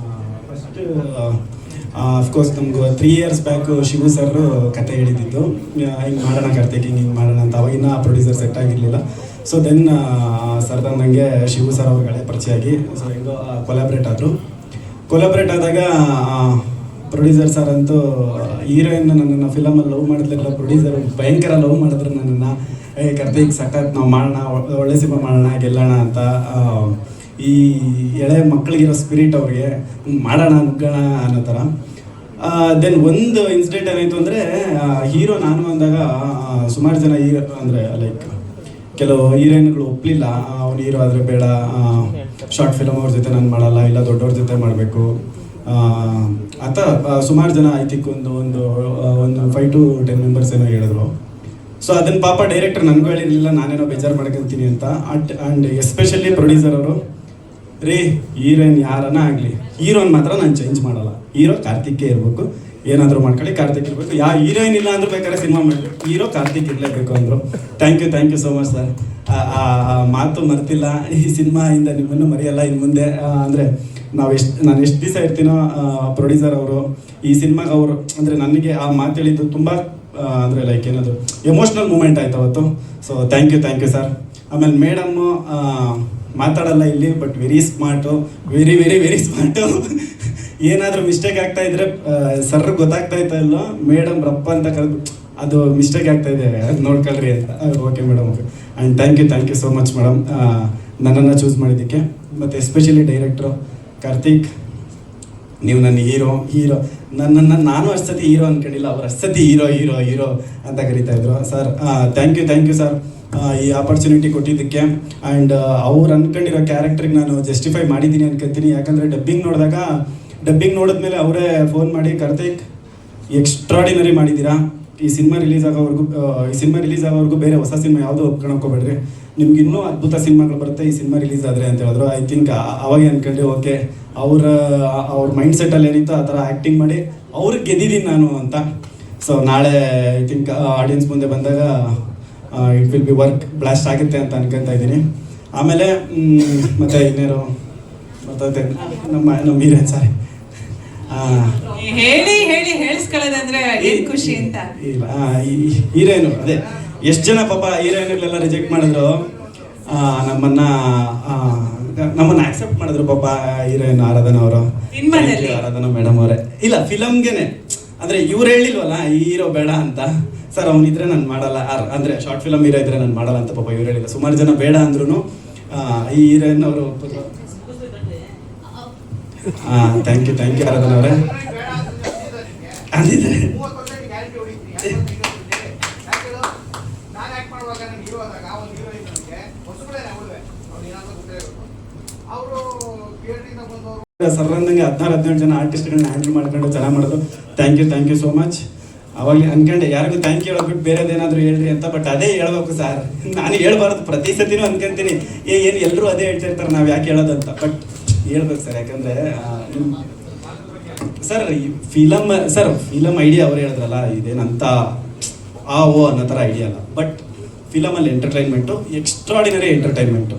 ಫಸ್ಟ್ ಅಫ್ಕೋರ್ಸ್ ನಮ್ಗೆ 3 years ಬ್ಯಾಕ್ ಶಿವು ಸರ್ ಕತೆ ಹೇಳಿದ್ದು ಹಿಂಗೆ ಮಾಡೋಣ ಕಾರ್ತಿಕ್ ಹಿಂಗೆ ಮಾಡೋಣ ಅಂತ. ಅವಾಗಿನ ಪ್ರೊಡ್ಯೂಸರ್ ಸೆಟ್ ಆಗಿರಲಿಲ್ಲ. ಸೊ ದೆನ್ ಸರ್ ನನಗೆ ಶಿವು ಸರ್ ಅವ್ರುಗಳೇ ಪರಿಚಯ ಆಗಿ ಸೊ ಹೆಂಗೋ ಕೊಲಾಬ್ರೇಟ್ ಆದಾಗ ಪ್ರೊಡ್ಯೂಸರ್ ಸರ್ ಅಂತೂ ಹೀರೋಯಿನ್ ನನ್ನನ್ನು ಫಿಲಮಲ್ಲಿ ಲವ್ ಮಾಡಿದ್ಲಿಲ್ಲ, ಪ್ರೊಡ್ಯೂಸರ್ ಭಯಂಕರ ಲವ್ ಮಾಡಿದ್ರು ನನ್ನನ್ನು. ಕಾರ್ತಿಕ್ ಸಖತ್ ನಾವು ಮಾಡೋಣ, ಒಳ್ಳೆ ಸಿನಿಮಾ ಮಾಡೋಣ, ಗೆಲ್ಲೋಣ ಅಂತ. ಈ ಎಳೆ ಮಕ್ಕಳಿಗಿರೋ ಸ್ಪಿರಿಟ್ ಅವ್ರಿಗೆ ಮಾಡೋಣ ನುಗ್ಗೋಣ ಅನ್ನೋ ಥರ. ದೆನ್ ಒಂದು ಇನ್ಸಿಡೆಂಟ್ ಏನಾಯಿತು ಅಂದರೆ ಹೀರೋ ನಾನು ಅಂದಾಗ ಸುಮಾರು ಜನ ಹೀರೋ ಅಂದರೆ ಲೈಕ್ ಕೆಲವು ಹೀರೋಯಿನ್ಗಳು ಒಪ್ಪಲಿಲ್ಲ, ಅವ್ನು ಹೀರೋ ಆದರೆ ಬೇಡ, ಶಾರ್ಟ್ ಫಿಲಮ್ ಅವ್ರ ಜೊತೆ ನಾನು ಮಾಡಲ್ಲ, ಇಲ್ಲ ದೊಡ್ಡವ್ರ ಜೊತೆ ಮಾಡಬೇಕು ಅಂತ ಸುಮಾರು ಜನ ಐ ಥಿಂಕ್ ಒಂದು 5 to 10 ಮೆಂಬರ್ಸ್ ಏನೋ ಹೇಳಿದ್ರು. ಸೊ ಅದನ್ನು ಪಾಪ ಡೈರೆಕ್ಟರ್ ನನಗೂ ಹೇಳಿರಲಿಲ್ಲ, ನಾನೇನೋ ಬೇಜಾರು ಮಾಡ್ಕೊತೀನಿ ಅಂತ. ಆ್ಯಂಡ್ ಎಸ್ಪೆಷಲಿ ಪ್ರೊಡ್ಯೂಸರ್ ಅವರು, ರೀ ಹೀರೋಯಿನ್ ಯಾರನ್ನ ಆಗಲಿ ಹೀರೋನ್ ಮಾತ್ರ ನಾನು ಚೇಂಜ್ ಮಾಡಲ್ಲ, ಹೀರೋ ಕಾರ್ತಿಕ್ಕೇ ಇರಬೇಕು, ಏನಾದರೂ ಮಾಡ್ಕೊಳ್ಳಿ ಕಾರ್ತಿಕ್ ಇರಬೇಕು, ಹೀರೋಯಿನ್ ಇಲ್ಲ ಅಂದ್ರೂ ಬೇಕಾದ್ರೆ ಸಿನಿಮಾ ಮಾಡಬೇಕು, ಹೀರೋ ಕಾರ್ತಿಕ್ ಇರಲೇಬೇಕು ಅಂದರು. Thank you so much sir. ಆ ಮಾತು ಮರ್ತಿಲ್ಲ, ಈ ಸಿನಿಮಾಯಿಂದ ನಿಮ್ಮನ್ನು ಮರೆಯಲ್ಲ ಇನ್ನು ಮುಂದೆ. ಅಂದರೆ ನಾನು ಎಷ್ಟು ದಿವಸ ಇರ್ತೀನೋ ಪ್ರೊಡ್ಯೂಸರ್ ಅವರು ಈ ಸಿನಿಮಾಗೆ ಅವರು ಅಂದರೆ ನನಗೆ ಆ ಮಾತು ಹೇಳಿದ್ದು ತುಂಬ ಅಂದರೆ ಲೈಕ್ ಏನದು ಎಮೋಷ್ನಲ್ ಮೂಮೆಂಟ್ ಆಯ್ತು ಅವತ್ತು. So thank you sir. ಆಮೇಲೆ ಮೇಡಮ್ಮು ಮಾತಾಡಲ್ಲ ಇಲ್ಲಿ, but very smart, very smart. ಏನಾದರೂ ಮಿಸ್ಟೇಕ್ ಆಗ್ತಾ ಇದ್ರೆ ಸರ್ ಗೊತ್ತಾಗ್ತಾ ಇಲ್ಲೋ, ಮೇಡಮ್ ರಪ್ಪ ಅಂತ ಕರೆದು ಅದು ಮಿಸ್ಟೇಕ್ ಆಗ್ತಾ ಇದೆ ಅದು ನೋಡ್ಕೊಳ್ರಿ ಅಂತ. Okay madam, okay. And thank you so much madam ನನ್ನನ್ನು ಚೂಸ್ ಮಾಡಿದ್ದಕ್ಕೆ. ಮತ್ತು ಎಸ್ಪೆಷಲಿ ಡೈರೆಕ್ಟ್ರು ಕಾರ್ತಿಕ್, ನೀವು ನನ್ನ ಹೀರೋ ನನ್ನನ್ನು ನಾನು ಅಷ್ಟೊತ್ತಿ ಹೀರೋ ಅಂದ್ಕೊಂಡಿಲ್ಲ, ಅವ್ರು ಅಷ್ಟೊತ್ತಿ ಹೀರೋ ಅಂತ ಕರೀತಾಯಿದ್ರು. ಸರ್ ಥ್ಯಾಂಕ್ ಯು ಸರ್ ಈ ಆಪರ್ಚುನಿಟಿ ಕೊಟ್ಟಿದ್ದಕ್ಕೆ. ಆ್ಯಂಡ್ ಅವ್ರು ಅಂದ್ಕೊಂಡಿರೋ ಕ್ಯಾರೆಕ್ಟ್ರಿಗೆ ನಾನು ಜಸ್ಟಿಫೈ ಮಾಡಿದ್ದೀನಿ ಅನ್ಕೊತೀನಿ. ಯಾಕಂದರೆ ಡಬ್ಬಿಂಗ್ ನೋಡಿದ್ಮೇಲೆ ಅವರೇ ಫೋನ್ ಮಾಡಿ, ಕಾರ್ತಿಕ್ ಎಕ್ಸ್ಟ್ರಾಡಿನರಿ ಮಾಡಿದ್ದೀರಾ, ಈ ಸಿನಿಮಾ ರಿಲೀಸ್ ಆಗೋವರೆಗೂ ಬೇರೆ ಹೊಸ ಸಿನಿಮಾ ಯಾವುದೂ ಒಪ್ಕೊಳಕೋಬೇಡ್ರಿ, ನಿಮ್ಗೆ ಇನ್ನೂ ಅದ್ಭುತ ಸಿನಿಮಾಗಳು ಬರುತ್ತೆ ಈ ಸಿನಿಮಾ ರಿಲೀಸ್ ಆದರೆ ಅಂತ ಹೇಳಿದ್ರು. ಐ ಥಿಂಕ್ ಅವಾಗೆ ಅಂದ್ಕೊಂಡೆ ಓಕೆ ಅವ್ರ ಮೈಂಡ್ ಸೆಟ್ಟಲ್ಲಿ ಏನಿತ್ತು ಆ ಥರ ಆ್ಯಕ್ಟಿಂಗ್ ಮಾಡಿ ಅವ್ರಿಗೆ ಗೆದ್ದಿದ್ದೀನಿ ನಾನು ಅಂತ. ಸೊ ನಾಳೆ ಐ ಥಿಂಕ್ ಆಡಿಯನ್ಸ್ ಮುಂದೆ ಬಂದಾಗ it will be work blast ಆಗುತ್ತೆ ಅಂತ ಅನ್ಕೊತಾ ಇದ್ದೀನಿ. ಆಮೇಲೆ ಮತ್ತೆ ಇನ್ನೇನು ಮತ್ತೆ ನಮ್ಮ ಹೀರೋಯಿನ್ ಸಾರಿ ಹೇಳಿ ಹೇಳಿಸ್ಕೊಳ್ಳೋದಂದ್ರೆ ಏನ್ ಖುಷಿ ಅಂತ. ಇಲ್ಲ ಹೀರೋಯಿನು ಅದೇ ಎಷ್ಟು ಜನ ಪಾಪ ಹೀರೋಯಿನ್ಗಳೆಲ್ಲ ರಿಜೆಕ್ಟ್ ಮಾಡಿದ್ರು, ನಮ್ಮನ್ನ ಆಕ್ಸೆಪ್ಟ್ ಮಾಡಿದ್ರು ಪಾಪ ಹೀರೋಯಿನ್ ಆರಾಧನಾ ಅವರು, ಆರಾಧನಾ ಮೇಡಮ್ ಅವರೇ. ಇಲ್ಲ ಫಿಲಮ್ಗೆನೆ ಅಂದ್ರೆ ಇವ್ರು ಹೇಳಿಲ್ವಲ್ಲ ಹೀರೋ ಬೇಡ ಅಂತ, ಸರ್ ಅವನಿದ್ರೆ ನಾನು ಮಾಡಲ್ಲ, ಅಂದರೆ ಶಾರ್ಟ್ ಫಿಲಮ್ ಹೀರೋ ಇದ್ರೆ ನಾನು ಮಾಡಲ್ಲ ಅಂತ ಪಾಪ ಇವ್ರು ಹೇಳಿಲ್ಲ. ಸುಮಾರು ಜನ ಬೇಡ ಅಂದ್ರೂ ಈ ಹೀರೋಯಿನ್ ಅವರು ಒಪ್ಪಿದ್ರು. ಥ್ಯಾಂಕ್ ಯು ಆರಾಧನಾ ಅವರೇ ಅಂದಿದ್ದಾರೆ. ಸರ್ ಅಂದಂಗೆ 16-17 ಜನ ಆರ್ಟಿಸ್ಟ್ಗಳನ್ನ ಹ್ಯಾಂಡಲ್ ಮಾಡ್ಕೊಂಡು ಚೆನ್ನಾಗಿ ಮಾಡೋದು. Thank you so much. ಅವಾಗಲೇ ಅನ್ಕೊಂಡೆ ಯಾರಿಗೂ ಥ್ಯಾಂಕ್ ಯು ಹೇಳೋದ್ಬಿಟ್ಟು ಬೇರೆದೇನಾದರೂ ಹೇಳ್ರಿ ಅಂತ, ಬಟ್ ಅದೇ ಹೇಳ್ಬೇಕು ಸರ್, ನಾನು ಹೇಳ್ಬಾರ್ದು. ಪ್ರತಿ ಸತಿನೂ ಅನ್ಕೊಂತೀನಿ ಏನು ಎಲ್ಲರೂ ಅದೇ ಹೇಳ್ತಿರ್ತಾರೆ, ನಾವು ಯಾಕೆ ಹೇಳೋದು ಅಂತ, ಬಟ್ ಹೇಳ್ಬೇಕು ಸರ್. ಯಾಕಂದರೆ ಸರ್ ಫಿಲಮ್ ಐಡಿಯಾ ಅವ್ರು ಹೇಳಿದ್ರಲ್ಲ, ಇದೇನಂತ ಅನ್ನೋ ಥರ ಐಡಿಯಾ ಅಲ್ಲ, ಬಟ್ ಫಿಲಮಲ್ಲಿ ಎಂಟರ್ಟೈನ್ಮೆಂಟು ಎಕ್ಸ್ಟ್ರಾಡಿನರಿ ಎಂಟರ್ಟೈನ್ಮೆಂಟು.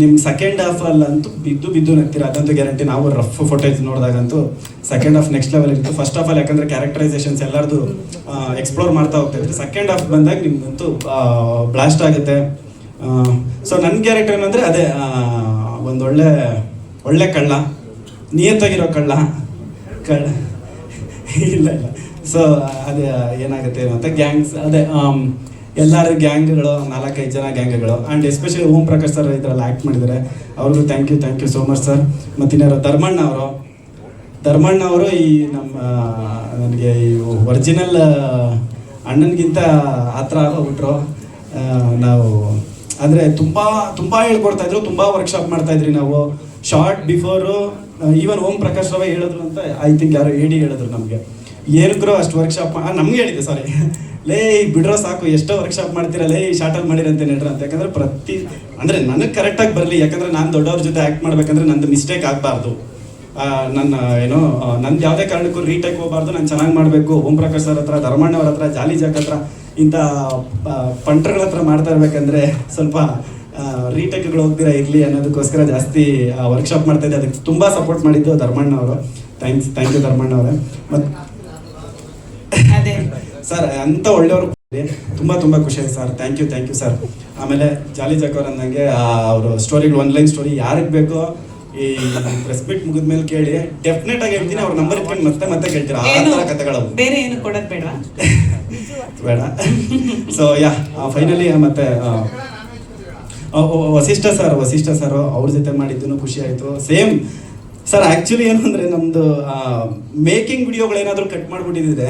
ನಿಮ್ಮ ಸೆಕೆಂಡ್ ಹಾಫಲ್ಲಂತೂ ಬಿದ್ದು ನಗ್ತೀರ, ಅದಂತೂ ಗ್ಯಾರಂಟಿ. ನಾವು ರಫ್ ಫುಟೇಜ್ ನೋಡಿದಾಗಂತೂ ಸೆಕೆಂಡ್ ಹಾಫ್ ನೆಕ್ಸ್ಟ್ ಲೆವೆಲ್ ಇತ್ತು. ಫಸ್ಟ್ ಹಾಫಲ್ಲಿ ಯಾಕಂದರೆ ಕ್ಯಾರೆಕ್ಟರೈಸೇಷನ್ಸ್ ಎಲ್ಲರದು ಎಕ್ಸ್ಪ್ಲೋರ್ ಮಾಡ್ತಾ ಹೋಗ್ತಾ ಇತ್ತು. ಸೆಕೆಂಡ್ ಹಾಫ್ ಬಂದಾಗ ನಿಮ್ಗಂತೂ ಬ್ಲಾಸ್ಟ್ ಆಗುತ್ತೆ. ಸೊ ನನ್ನ ಕ್ಯಾರೆಕ್ಟರ್ ಏನಂದರೆ ಅದೇ ಒಂದು ಒಳ್ಳೆ ಕಳ್ಳ, ನಿಯತ್ತಾಗಿರೋ ಕಳ್ಳ ಇಲ್ಲ. ಸೊ ಅದೇ ಏನಾಗುತ್ತೆ ಮತ್ತು ಗ್ಯಾಂಗ್ಸ್, ಅದೇ ಎಲ್ಲರೂ ಗ್ಯಾಂಗ್ಗಳು, 4-5 ಜನ ಗ್ಯಾಂಗ್ಗಳು. And especially Om Prakash sir ಇದರಲ್ಲಿ ಆ್ಯಕ್ಟ್ ಮಾಡಿದ್ದಾರೆ, ಅವ್ರಿಗೂ thank you so much sir. ಮತ್ತಿನ್ಯಾರು ಧರ್ಮಣ್ಣ ಅವರು ಈ ನಮ್ಮ ನನಗೆ ಈ ಒರಿಜಿನಲ್ ಅಣ್ಣನಿಗಿಂತ ಆ ಥರ ಆಗೋಗ್ಬಿಟ್ರು. ನಾವು ಅಂದರೆ ತುಂಬ ಹೇಳ್ಕೊಡ್ತಾಯಿದ್ರು, ತುಂಬ ವರ್ಕ್ಶಾಪ್ ಮಾಡ್ತಾಯಿದ್ರಿ ನಾವು. Short before even Om Prakash Rao ಹೇಳಿದ್ರು ಅಂತ ಐ ಥಿಂಕ್ ಯಾರೋ ಹೇಳಿದ್ರು ನಮಗೆ, ಏನಕ್ಕೂ ಅಷ್ಟು ವರ್ಕ್ಶಾಪ್ ನಮ್ಗೆ ಹೇಳಿದೆ, ಸಾರಿ ಲೇ ಬಿಡ್ರೋ ಸಾಕು, ಎಷ್ಟೋ ವರ್ಕ್ಶಾಪ್ ಮಾಡ್ತಿರಲ್ಲ ಈ ಶಾರ್ಟಲ್ಲಿ ಮಾಡಿರಂತೆ ನೆಡ್ರ ಅಂತ. ಯಾಕಂದರೆ ಅಂದರೆ ನನಗೆ ಕರೆಕ್ಟಾಗಿ ಬರಲಿ, ಯಾಕಂದರೆ ನಾನು ದೊಡ್ಡವ್ರ ಜೊತೆ ಆ್ಯಕ್ಟ್ ಮಾಡ್ಬೇಕಂದ್ರೆ ನಂದು ಮಿಸ್ಟೇಕ್ ಆಗಬಾರ್ದು, ನಂದು ಯಾವುದೇ ಕಾರಣಕ್ಕೂ ರೀಟೇಕ್ ಹೋಗಬಾರ್ದು, ನಾನು ಚೆನ್ನಾಗಿ ಮಾಡಬೇಕು. ಓಂ ಪ್ರಕಾಶ್ ಸರ್ ಹತ್ರ, ಧರ್ಮಣ್ಣ ಅವ್ರ ಹತ್ರ, ಜಾಲಿ ಜಾಕ್ ಹತ್ರ ಇಂಥ ಪಂಟ್ರಗಳ ಹತ್ರ ಮಾಡ್ತಾ ಇರ್ಬೇಕಂದ್ರೆ ಸ್ವಲ್ಪ ರೀಟೇಕ್ಗಳು ಹೋಗ್ದಿರ ಇರಲಿ ಅನ್ನೋದಕ್ಕೋಸ್ಕರ ಜಾಸ್ತಿ ವರ್ಕ್ಶಾಪ್ ಮಾಡ್ತಾ ಇದ್ದೆ. ಅದಕ್ಕೆ ತುಂಬ ಸಪೋರ್ಟ್ ಮಾಡಿದ್ದು ಧರ್ಮಣ್ಣ ಅವರು. ಥ್ಯಾಂಕ್ ಯು ಧರ್ಮಣ್ಣ ಅವರೇ. ಮತ್ತು ಅದೇ ಸರ್ ಅಂಥ ಒಳ್ಳೆಯವರು ತುಂಬ ಖುಷಿ ಆಯ್ತು ಸರ್. Thank you sir. ಆಮೇಲೆ ಜಾಲಿ ಜಾಕ್ ಅವ್ರು ಅಂದಂಗೆ ಅವರು ಸ್ಟೋರಿಗಳು ಒನ್ಲೈನ್ ಸ್ಟೋರಿ ಯಾರಿಗೆ ಬೇಕೋ ಈ ಪ್ರೆಸ್ ಮೀಟ್ ಮುಗಿದ್ಮೇಲೆ ಕೇಳಿ, ಡೆಫಿನೆಟ್ ಆಗಿ ಹೇಳ್ತೀನಿ. ಅವ್ರ ನಂಬರ್ ಇಟ್ಕೊಂಡು ಮತ್ತೆ ಕೇಳ್ತೀರಾ ಆ ಥರ ಕಥೆಗಳು. ಬೇರೆ ಏನು ಕೊಡೋದು ಬೇಡವಾ? ಬೇಡ. ಸೊ ಫೈನಲಿ ಮತ್ತೆ ವಸಿಷ್ಠ ಸರ್ ಅವ್ರ ಜೊತೆ ಮಾಡಿದ್ದು ಖುಷಿ ಆಯಿತು. ಸೇಮ್ ಸರ್, ಆ್ಯಕ್ಚುಲಿ ಏನು ಅಂದರೆ ನಮ್ಮದು ಮೇಕಿಂಗ್ ವಿಡಿಯೋಗಳೇನಾದರೂ ಕಟ್ ಮಾಡಿಬಿಟ್ಟಿದ್ರೆ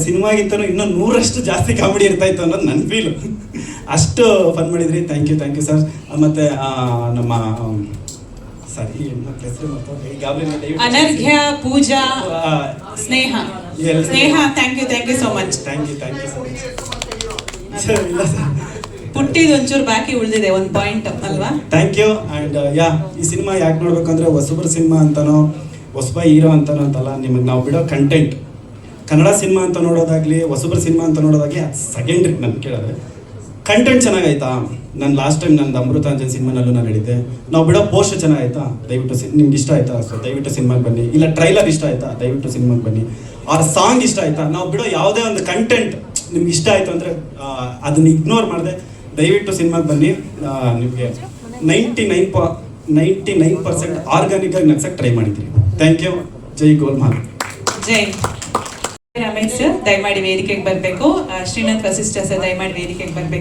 ಸಿನಿಮಾಗಿಂತನೂ ಇನ್ನೂ 100ರಷ್ಟು ಜಾಸ್ತಿ ಕಾಮಿಡಿ ಇರ್ತಾಯಿತ್ತು ಅನ್ನೋದು ನನ್ನ ಫೀಲು. ಅಷ್ಟು ಫನ್ ಮಾಡಿದ್ರಿ. Thank you sir. ಮತ್ತು ನಮ್ಮ Anarghya, Pooja, Sneha. Thank you so much. Thank you sir. ಇಲ್ಲ ಸರ್, ಪುಟ್ಟಿದ್ ಒಂಚೂರು ಬಾಕಿ ಉಳಿದಿದೆ ಒಂದು ಪಾಯಿಂಟ್ ಅಲ್ವಾ? Thank you. ಆ್ಯಂಡ್ ಈ ಸಿನಿಮಾ ಯಾಕೆ ನೋಡ್ಬೇಕಂದ್ರೆ ಹೊಸಬ್ರ ಸಿನಿಮಾ ಅಂತನೋ ಹೊಸಬ ಹೀರೋ ಅಂತನೋ ಅಂತಲ್ಲ, ನಿಮಗೆ ನಾವು ಬಿಡೋ ಕಂಟೆಂಟ್ ಕನ್ನಡ ಸಿನಿಮಾ ಅಂತ ನೋಡೋದಾಗ್ಲಿ ಹೊಸಬ್ರ ಸಿನಿಮಾ ಅಂತ ನೋಡೋದಾಗ್ಲಿ ಅದು ಸೆಕೆಂಡ್ರಿ. ನಾನು ಕೇಳಿದ್ರೆ ಕಂಟೆಂಟ್ ಚೆನ್ನಾಗಾಯ್ತಾ? ನಾನು ಲಾಸ್ಟ್ ಟೈಮ್ ನಂದು ಅಮೃತಾಂಜನ್ ಸಿನಿಮಾನಲ್ಲೂ ನಾನು ಹೇಳಿದ್ದೆ, ನಾವು ಬಿಡೋ ಪೋಸ್ಟ್ ಚೆನ್ನಾಗಾಯ್ತಾ, ದಯವಿಟ್ಟು ನಿಮ್ಗೆ ಇಷ್ಟ ಆಯ್ತಾ, ಸೊ ದಯವಿಟ್ಟು ಸಿನಿಮಾಗೆ ಬನ್ನಿ. ಇಲ್ಲ ಟ್ರೈಲರ್ ಇಷ್ಟ ಆಯ್ತಾ, ದಯವಿಟ್ಟು ಸಿನಿಮಾಗೆ ಬನ್ನಿ. ಅವ್ರ ಸಾಂಗ್ ಇಷ್ಟ ಆಯ್ತಾ, ನಾವು ಬಿಡೋ ಯಾವುದೇ ಒಂದು ಕಂಟೆಂಟ್ ನಿಮ್ಗೆ ಇಷ್ಟ ಆಯಿತು ಅಂದರೆ ಅದನ್ನ ಇಗ್ನೋರ್ ಮಾಡಿದೆ ದಯವಿಟ್ಟು ಸಿನಿಮಾಗೆ ಬನ್ನಿ. ನಿಮಗೆ 99% ಆರ್ಗಾನಿಕ್ ಆಗಿ ನಗ್ಸಕ್ಕೆ ಟ್ರೈ ಮಾಡಿದ್ದೀರಿ. Thank you. ಜೈ ಗೋಲ್ಮಾಲ್. ಜೈ ರಮೇಶ್ ಸರ್, ದಯಮಾಡಿ ವೇದಿಕೆಗೆ ಬರಬೇಕು. ಶ್ರೀನಾಥ್ ವಸಿಷ್ಠ ಸರ್, ದಯಮಾಡಿ ವೇದಿಕೆಗೆ ಬರಬೇಕು.